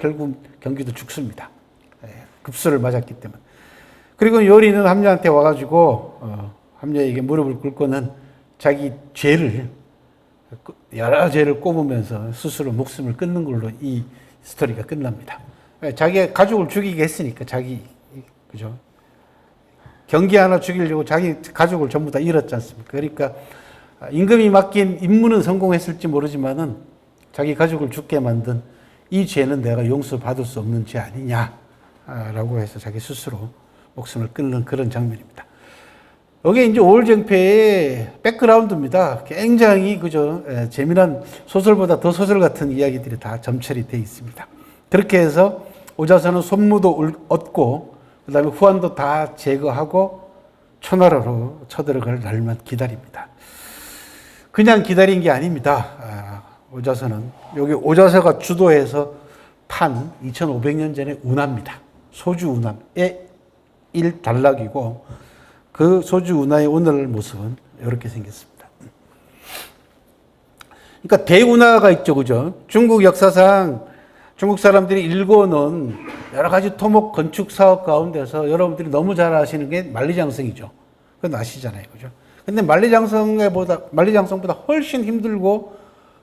Speaker 1: 결국 경기도 죽습니다. 급수를 맞았기 때문에. 그리고 요리는 함녀한테 와가지고 함녀에게 무릎을 꿇고는 자기 여러 죄를 꼽으면서 스스로 목숨을 끊는 걸로 이 스토리가 끝납니다. 자기 가족을 죽이게 했으니까, 그죠? 경기 하나 죽이려고 자기 가족을 전부 다 잃었지 않습니까? 그러니까 임금이 맡긴 임무는 성공했을지 모르지만은 자기 가족을 죽게 만든 이 죄는 내가 용서받을 수 없는 죄 아니냐라고 해서 자기 스스로 목숨을 끊는 그런 장면입니다. 여기 이제 오울쟁패의 백그라운드입니다. 굉장히 그죠? 재미난 소설보다 더 소설 같은 이야기들이 다 점철이 되어 있습니다. 그렇게 해서 오자선은 손무도 얻고 그 다음에 후한도 다 제거하고 초나라로 쳐들어갈 날만 기다립니다. 그냥 기다린 게 아닙니다. 오자선은 여기 오자서가 주도해서 판 2500년 전의 운하입니다. 소주 운하의 일단락이고 그 소주 운하의 오늘 모습은 이렇게 생겼습니다. 그러니까 대운하가 있죠, 그죠? 중국 역사상 중국 사람들이 일궈놓은 여러 가지 토목 건축 사업 가운데서 여러분들이 너무 잘 아시는 게 만리장성이죠. 그건 아시잖아요, 그죠? 근데 만리장성보다 훨씬 힘들고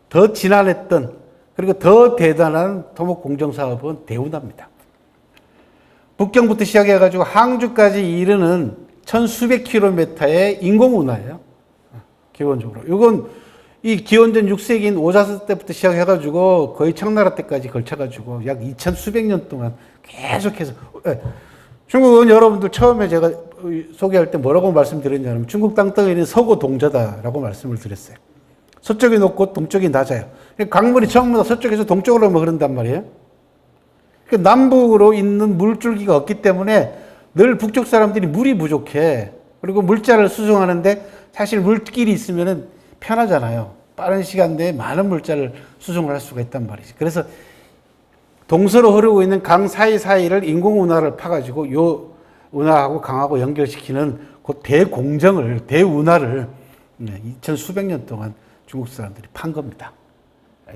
Speaker 1: 더 지난했던, 그리고 더 대단한 토목 공정 사업은 대운하입니다. 북경부터 시작해가지고 항주까지 이르는 1000수백 킬로미터의 인공운하예요. 기본적으로. 이건 이 기원전 6세기인 오자서 때부터 시작해가지고 거의 청나라 때까지 걸쳐가지고 약 2000수백 년 동안 계속해서. 중국은 여러분들 처음에 제가 소개할 때 뭐라고 말씀드렸냐면 중국 땅덩이는 서고 동자다라고 말씀을 드렸어요. 서쪽이 높고 동쪽이 낮아요. 강물이 전부 다 서쪽에서 동쪽으로 흐른단 말이에요. 그러니까 남북으로 있는 물줄기가 없기 때문에 늘 북쪽 사람들이 물이 부족해. 그리고 물자를 수송하는데 사실 물길이 있으면 편하잖아요. 빠른 시간 내에 많은 물자를 수송을 할 수가 있단 말이지. 그래서 동서로 흐르고 있는 강 사이사이를 인공운하를 파가지고 요 운하하고 강하고 연결시키는 그 대운하를 2000수백 년 동안 중국 사람들이 판 겁니다.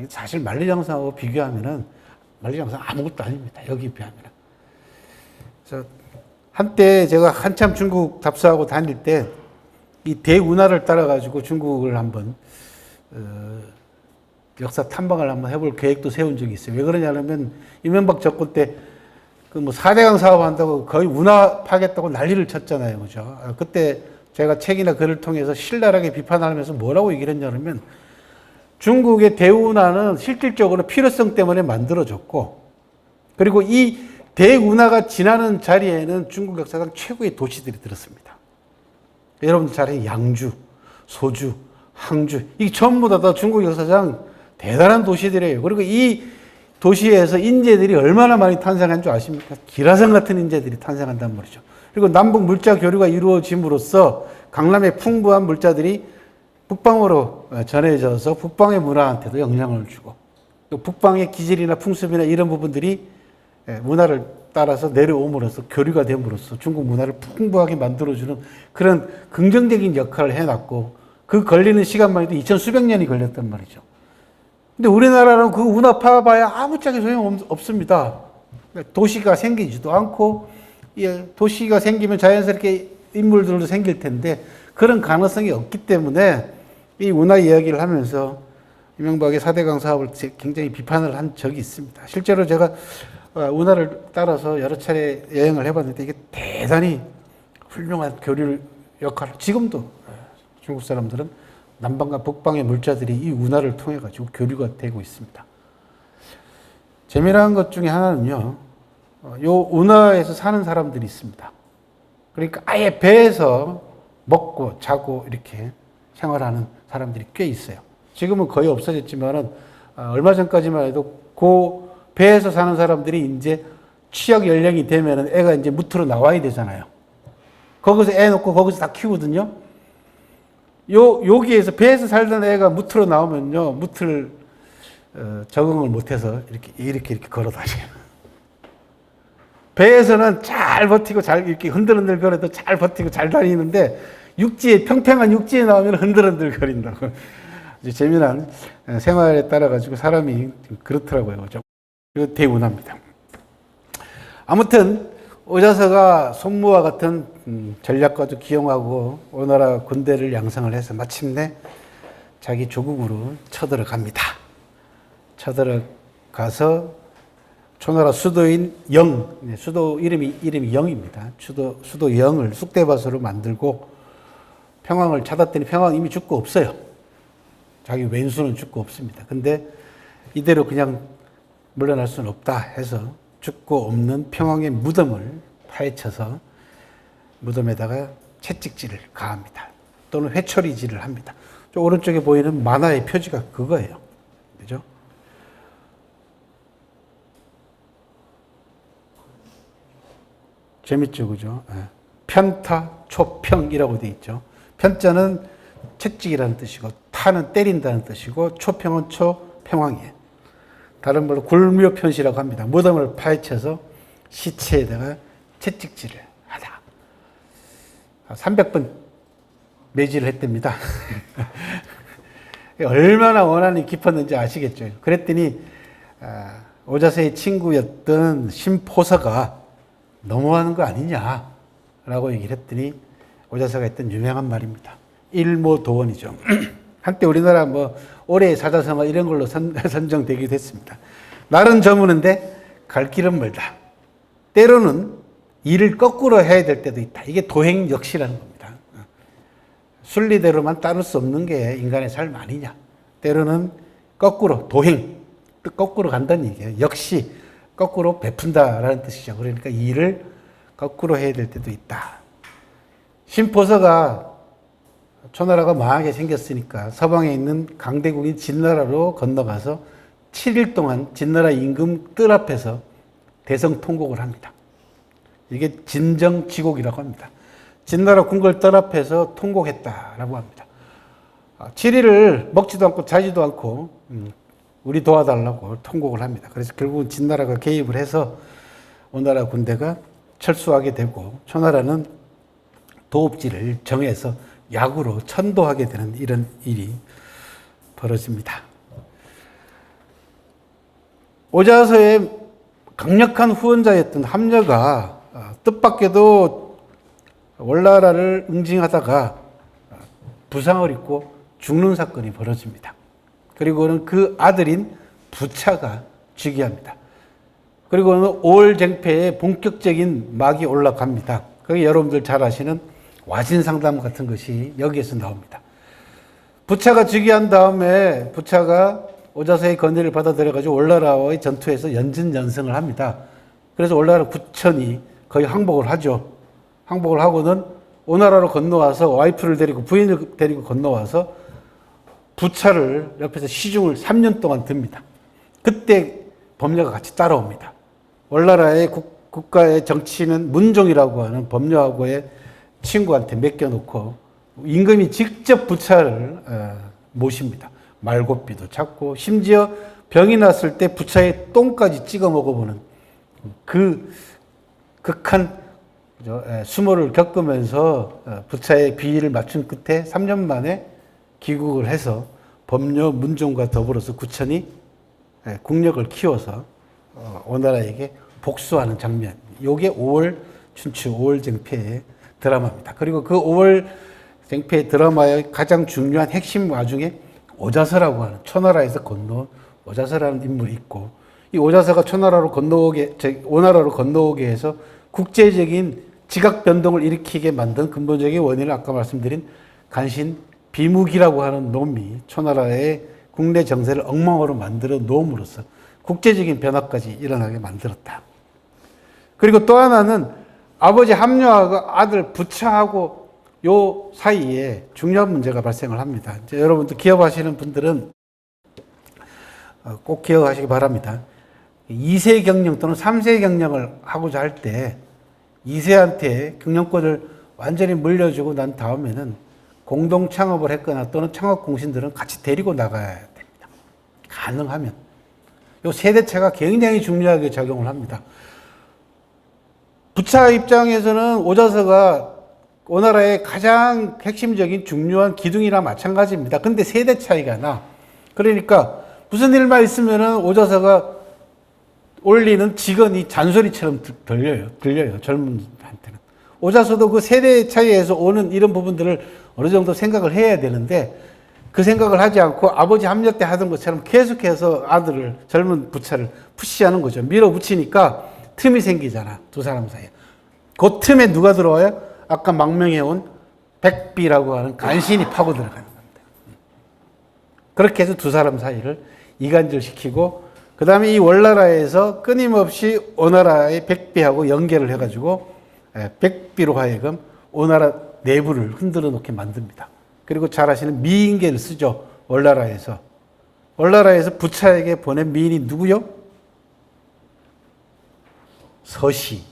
Speaker 1: 사실 만리장성하고 비교하면은 만리장성 아무것도 아닙니다. 여기 비하면. 그래서 한때 제가 한참 중국 답사하고 다닐 때 이 대운하를 따라가지고 중국을 한번 역사 탐방을 한번 해볼 계획도 세운 적이 있어요. 왜 그러냐면 이명박 정권 때 그 뭐 4대강 사업 한다고 거의 운하 파겠다고 난리를 쳤잖아요. 그죠? 그때 제가 책이나 글을 통해서 신랄하게 비판하면서 뭐라고 얘기를 했냐면 중국의 대운하는 실질적으로 필요성 때문에 만들어졌고, 그리고 이 대운하가 지나는 자리에는 중국 역사상 최고의 도시들이 들었습니다. 여러분들 잘 아는 양주, 소주, 항주, 이게 전부 다 중국 역사상 대단한 도시들이에요. 그리고 이 도시에서 인재들이 얼마나 많이 탄생한 줄 아십니까? 기라성 같은 인재들이 탄생한단 말이죠. 그리고 남북 물자 교류가 이루어짐으로써 강남의 풍부한 물자들이 북방으로 전해져서 북방의 문화한테도 영향을 주고, 또 북방의 기질이나 풍습이나 이런 부분들이 문화를 따라서 내려옴으로써 교류가 됨으로써 중국 문화를 풍부하게 만들어주는 그런 긍정적인 역할을 해놨고, 그 걸리는 시간만 해도 2000 수백 년이 걸렸단 말이죠. 근데 우리나라는 그 운하 파봐야 아무짝에 소용없습니다. 도시가 생기지도 않고, 도시가 생기면 자연스럽게 인물들도 생길 텐데 그런 가능성이 없기 때문에 이 운하 이야기를 하면서 이명박의 4대강 사업을 굉장히 비판을 한 적이 있습니다. 실제로 제가 운하를 따라서 여러 차례 여행을 해봤는데 이게 대단히 훌륭한 교류 역할을, 지금도 중국 사람들은 남방과 북방의 물자들이 이 운하를 통해 가지고 교류가 되고 있습니다. 재미난 것 중에 하나는요, 요 운하에서 사는 사람들이 있습니다. 그러니까 아예 배에서 먹고 자고 이렇게 생활하는 사람들이 꽤 있어요. 지금은 거의 없어졌지만은 얼마 전까지만 해도 그 배에서 사는 사람들이 이제 취약 연령이 되면은 애가 이제 무트로 나와야 되잖아요. 거기서 애 놓고 거기서 다 키우거든요. 여기에서 배에서 살던 애가 무트로 나오면요, 무트를 적응을 못해서 이렇게 걸어 다녀요. 배에서는 잘 버티고 잘 이렇게 흔들흔들 거려도 잘 버티고 잘 다니는데 육지에, 평평한 육지에 나오면 흔들흔들 거린다고. 이제 재미난 생활에 따라 가지고 사람이 그렇더라고요. 그리고 대운합니다. 아무튼 오자서가 손무와 같은 전략가도 기용하고 오나라 군대를 양성을 해서 마침내 자기 조국으로 쳐들어갑니다. 쳐들어가서 초나라 수도인 영, 수도 이름이 영입니다. 수도 영을 쑥대밭으로 만들고 평왕을 찾았더니 평왕 이미 죽고 없어요. 자기 왼수는 죽고 없습니다. 근데 이대로 그냥 물러날 수는 없다 해서 죽고 없는 평왕의 무덤을 파헤쳐서 무덤에다가 채찍질을 가합니다. 또는 회초리질을 합니다. 저 오른쪽에 보이는 만화의 표지가 그거예요. 그죠? 재밌죠, 그죠? 편타, 초평이라고 되어 있죠. 편자는 채찍이라는 뜻이고, 타는 때린다는 뜻이고, 초평은 초평왕이에요. 다른 말로 굴묘편시라고 합니다. 무덤을 파헤쳐서 시체에다가 채찍질을 하다. 300번 매질을 했답니다. 얼마나 원한이 깊었는지 아시겠죠. 그랬더니 오자서의 친구였던 심포서가 너무하는 거 아니냐라고 얘기를 했더니 오자서가 했던 유명한 말입니다. 일모도원이죠. 한때 우리나라 올해의 사자성어 이런 걸로 선정되기도 했습니다. 날은 저무는데 갈 길은 멀다. 때로는 일을 거꾸로 해야 될 때도 있다. 이게 도행역시라는 겁니다. 순리대로만 따를 수 없는 게 인간의 삶 아니냐. 때로는 거꾸로, 도행, 거꾸로 간다는 얘기예요. 역시 거꾸로 베푼다라는 뜻이죠. 그러니까 일을 거꾸로 해야 될 때도 있다. 심포서가 초나라가 망하게 생겼으니까 서방에 있는 강대국인 진나라로 건너가서 7일 동안 진나라 임금 뜰 앞에서 대성통곡을 합니다. 이게 진정지곡이라고 합니다. 진나라 궁궐 뜰 앞에서 통곡했다라고 합니다. 7일을 먹지도 않고 자지도 않고 우리 도와달라고 통곡을 합니다. 그래서 결국은 진나라가 개입을 해서 오나라 군대가 철수하게 되고 초나라는 도읍지를 정해서 약으로 천도하게 되는 이런 일이 벌어집니다. 오자서의 강력한 후원자였던 함녀가 뜻밖에도 월나라를 응징하다가 부상을 입고 죽는 사건이 벌어집니다. 그리고는 그 아들인 부차가 즉위합니다. 그리고는 5월 쟁패에 본격적인 막이 올라갑니다. 그게 여러분들 잘 아시는 와신상담 같은 것이 여기에서 나옵니다. 부차가 즉위한 다음에 부차가 오자서의 건의를 받아들여가지고 올나라와의 전투에서 연진연승을 합니다. 그래서 올나라 9천이 거의 항복을 하죠. 항복을 하고는 오나라로 건너와서 와이프를 데리고 부인을 데리고 건너와서 부차를 옆에서 시중을 3년 동안 듭니다. 그때 법녀가 같이 따라옵니다. 원나라의 국가의 정치는 문종이라고 하는 법녀하고의 친구한테 맡겨놓고 임금이 직접 부차를 모십니다. 말고비도 찾고 심지어 병이 났을 때 부차에 똥까지 찍어 먹어보는 그 극한 수모를 겪으면서 부차의 비위를 맞춘 끝에 3년 만에 귀국을 해서 법녀 문종과 더불어서 구천이 국력을 키워서 오나라에게 복수하는 장면. 이게 5월 춘추 5월 쟁패의 드라마입니다. 그리고 그 5월 쟁패의 드라마의 가장 중요한 핵심 와중에 오자서라고 하는 초나라에서 건너온 오자서라는 인물이 있고, 이 오자서가 오나라로 건너오게 해서 국제적인 지각 변동을 일으키게 만든 근본적인 원인을 아까 말씀드린 간신 비무기라고 하는 놈이 초나라의 국내 정세를 엉망으로 만들어 놓음으로써 국제적인 변화까지 일어나게 만들었다. 그리고 또 하나는 아버지 합류하고 아들 부차하고 요 사이에 중요한 문제가 발생을 합니다. 이제 여러분들 기업하시는 분들은 꼭 기억하시기 바랍니다. 2세 경영 또는 3세 경영을 하고자 할 때 2세한테 경영권을 완전히 물려주고 난 다음에는 공동 창업을 했거나 또는 창업 공신들은 같이 데리고 나가야 됩니다. 가능하면. 이 세대차가 굉장히 중요하게 작용을 합니다. 부차 입장에서는 오자서가 오나라의 가장 핵심적인 중요한 기둥이나 마찬가지입니다. 근데 세대 차이가 나. 그러니까 무슨 일만 있으면은 오자서가 올리는 직언이 잔소리처럼 들려요. 젊은한테는. 오자서도 그 세대 차이에서 오는 이런 부분들을 어느 정도 생각을 해야 되는데 그 생각을 하지 않고 아버지 합력 때 하던 것처럼 계속해서 아들을, 젊은 부차를 푸시하는 거죠. 밀어붙이니까 틈이 생기잖아. 두 사람 사이에. 그 틈에 누가 들어와요? 아까 망명해온 백비라고 하는 간신이 파고 들어가는 겁니다. 그렇게 해서 두 사람 사이를 이간질시키고 그 다음에 이 월나라에서 끊임없이 오나라의 백비하고 연계를 해가지고 백비로 하여금 오나라 내부를 흔들어 놓게 만듭니다. 그리고 잘 아시는 미인계를 쓰죠. 월나라에서. 월나라에서 부차에게 보낸 미인이 누구요? 서시.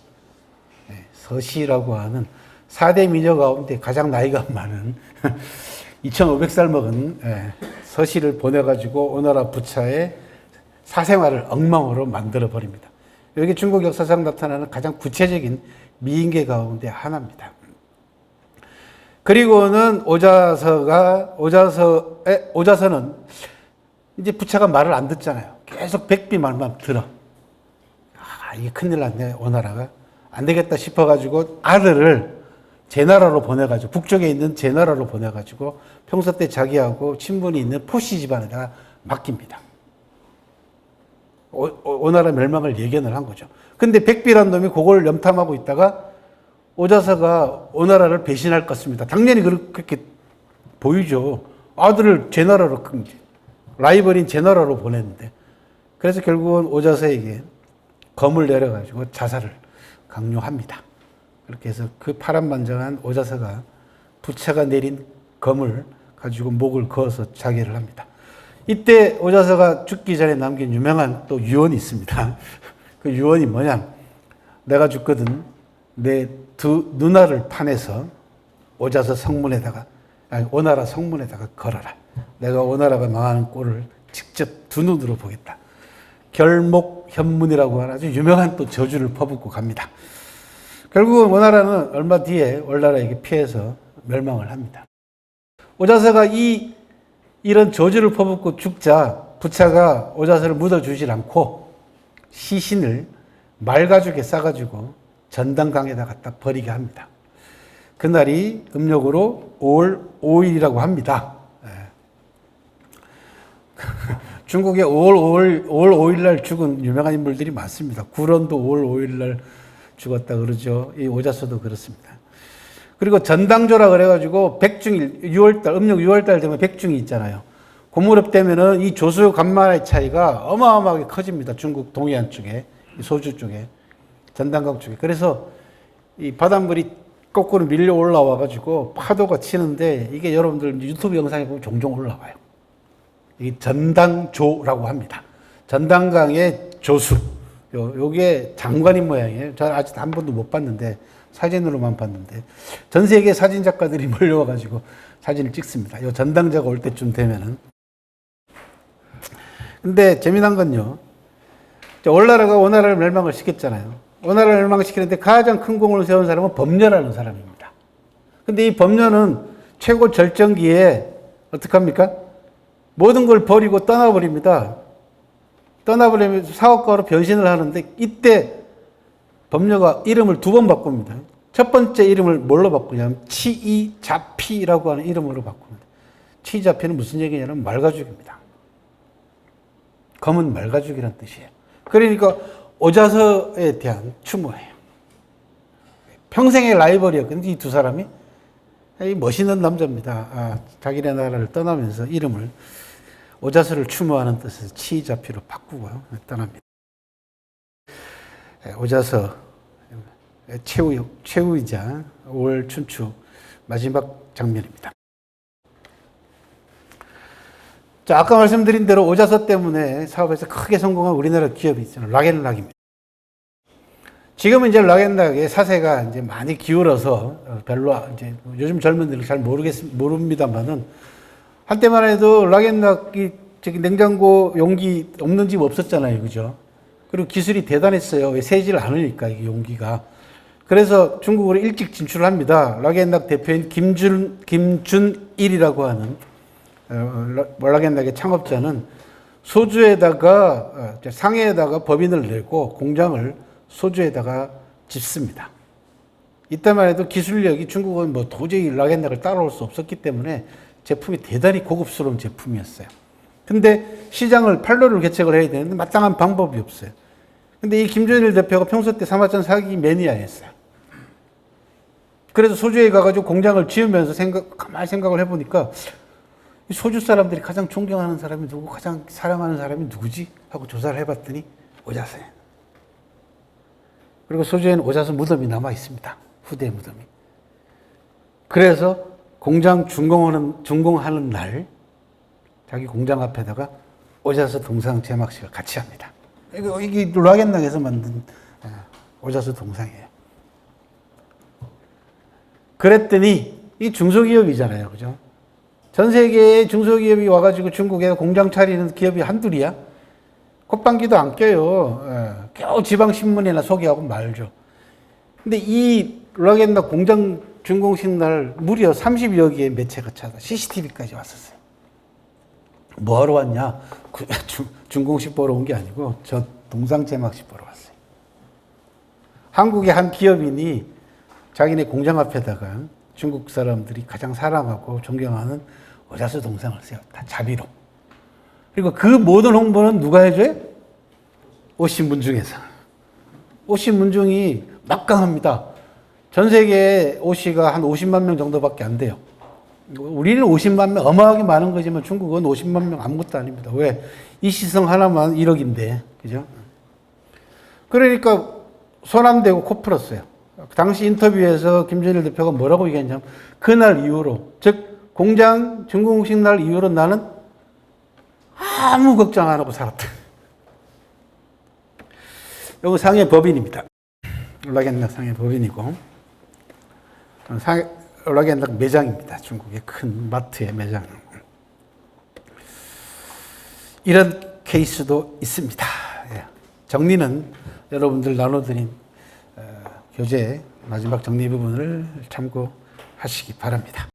Speaker 1: 서시라고 하는 4대 미녀 가운데 가장 나이가 많은 2500살 먹은 서시를 보내가지고 오나라 부차의 사생활을 엉망으로 만들어 버립니다. 여기 중국 역사상 나타나는 가장 구체적인 미인계 가운데 하나입니다. 그리고는 오자서는 이제 부차가 말을 안 듣잖아요. 계속 백비 말만 들어. 이게 큰일 났네, 오나라가. 안 되겠다 싶어가지고 아들을 제나라로 보내가지고, 북쪽에 있는 제나라로 보내가지고 평소 때 자기하고 친분이 있는 포시 집안에다가 맡깁니다. 오나라 멸망을 예견을 한 거죠. 근데 백비란 놈이 그걸 염탐하고 있다가 오자서가 오나라를 배신할 것 같습니다. 당연히 그렇게 보이죠. 아들을 제나라로, 라이벌인 제나라로 보냈는데. 그래서 결국은 오자서에게 검을 내려가지고 자살을 강요합니다. 그렇게 해서 그 파란만장한 오자서가 부차가 내린 검을 가지고 목을 그어서 자결을 합니다. 이때 오자서가 죽기 전에 남긴 유명한 또 유언이 있습니다. 그 유언이 뭐냐? 내가 죽거든 내 두 누나를 판에서 오자서 성문에다가, 아니 오나라 성문에다가 걸어라. 내가 오나라가 망하는 꼴을 직접 두 눈으로 보겠다. 결목현문이라고 하는 아주 유명한 또 저주를 퍼붓고 갑니다. 결국은 오나라는 얼마 뒤에 월나라에게 피해서 멸망을 합니다. 오자서가 이런 저주를 퍼붓고 죽자 부차가 오자서를 묻어주질 않고 시신을 말가죽에 싸가지고 전당강에다 갖다 버리게 합니다. 그날이 음력으로 5월 5일이라고 합니다. 중국에 5월 5일 날 죽은 유명한 인물들이 많습니다. 구런도 5월 5일 날 죽었다 그러죠. 이 오자서도 그렇습니다. 그리고 전당조라 그래가지고 백중일, 6월달, 음력 6월달 되면 백중이 있잖아요. 그 무렵 되면은 이 조수 간만의 차이가 어마어마하게 커집니다. 중국 동해안 쪽에, 소주 쪽에, 전당강 쪽에. 그래서 이 바닷물이 거꾸로 밀려 올라와가지고 파도가 치는데 이게 여러분들 유튜브 영상에 보면 종종 올라와요. 이 전당조라고 합니다. 전당강의 조수. 요게 장관인 모양이에요. 저는 아직 한 번도 못 봤는데 사진으로만 봤는데 전 세계 사진 작가들이 몰려와가지고 사진을 찍습니다. 요 전당자가 올 때쯤 되면은. 근데 재미난 건요. 올나라가 오나라를 멸망을 시켰잖아요. 오나라를 멸망시키는데 가장 큰 공을 세운 사람은 법녀라는 사람입니다. 근데 이 법녀는 최고 절정기에 어떡합니까? 모든 걸 버리고 떠나버립니다. 떠나버리면서 사업가로 변신을 하는데 이때 법녀가 이름을 두 번 바꿉니다. 첫 번째 이름을 뭘로 바꾸냐면 치이자피라고 하는 이름으로 바꿉니다. 치이자피는 무슨 얘기냐면 말가죽입니다. 검은 말가죽이라는 뜻이에요. 그러니까 오자서에 대한 추모예요. 평생의 라이벌이었거든요. 이 두 사람이. 멋있는 남자입니다. 자기네 나라를 떠나면서 이름을 오자서를 추모하는 뜻에서 치이자피로 바꾸고 떠납니다. 오자서 최후이자 5월 춘추 마지막 장면입니다. 자, 아까 말씀드린 대로 오자서 때문에 사업에서 크게 성공한 우리나라 기업이 있잖아요. 락앤락입니다. 지금은 이제 락앤락의 사세가 이제 많이 기울어서 별로 이제 요즘 젊은이들은 잘 모릅니다만은 한때만 해도 락앤락이 저기 냉장고 용기 없는 집 없었잖아요. 그죠? 그리고 기술이 대단했어요. 왜 새질 않으니까 이게 용기가. 그래서 중국으로 일찍 진출을 합니다. 락앤락 대표인 김준일이라고 하는 락앤락의 창업자는 소주에다가 상해에다가 법인을 내고 공장을 소주에다가 짓습니다. 이때만 해도 기술력이 중국은 뭐 도저히 락앤락을 따라올 수 없었기 때문에 제품이 대단히 고급스러운 제품이었어요. 근데 시장을 판로를 개척을 해야 되는데 마땅한 방법이 없어요. 근데 이 김준일 대표가 평소 때 사마천 사기 매니아였어요. 그래서 소주에 가가지고 공장을 지으면서 가만히 생각을 해보니까 소주 사람들이 가장 존경하는 사람이 누구, 가장 사랑하는 사람이 누구지? 하고 조사를 해봤더니 오자서예요. 그리고 소주에는 오자서 무덤이 남아 있습니다. 후대 무덤이. 그래서 공장 준공하는 날 자기 공장 앞에다가 오자서 동상 제막식을 같이 합니다. 이게 락앤락에서 만든 오자서 동상이에요. 그랬더니 이 중소기업이잖아요. 그죠? 전 세계의 중소기업이 와가지고 중국에 공장 차리는 기업이 한둘이야? 콧방귀도 안 껴요. 겨우 지방신문이나 소개하고 말죠. 근데 이 락앤락 공장 준공식 날 무려 30여 개의 매체가 찾아 CCTV까지 왔었어요. 뭐하러 왔냐? 준공식 보러 온 게 아니고 저 동상 제막식 보러 왔어요. 한국의 한 기업인이 자기네 공장 앞에다가 중국 사람들이 가장 사랑하고 존경하는 오자서 동상을 세웠다. 자비로. 그리고 그 모든 홍보는 누가 해줘요? 오씨문중에서. 오씨문중이 막강합니다. 전 세계에 오씨가 한 50만 명 정도밖에 안 돼요. 우리는 50만 명, 어마어마하게 많은 거지만 중국은 50만 명 아무것도 아닙니다. 왜? 이 시성 하나만 1억인데. 그죠? 그러니까 손 안 대고 코 풀었어요. 당시 인터뷰에서 김준일 대표가 뭐라고 얘기했냐면 그날 이후로, 즉 공장 준공식 날 이후로 나는 아무 걱정 안 하고 살았다. 이거 상해 법인입니다. 락앤락 상해 법인이고 락앤락 매장입니다. 중국의 큰 마트의 매장. 이런 케이스도 있습니다. 정리는 여러분들 나눠드린 교재 마지막 정리 부분을 참고하시기 바랍니다.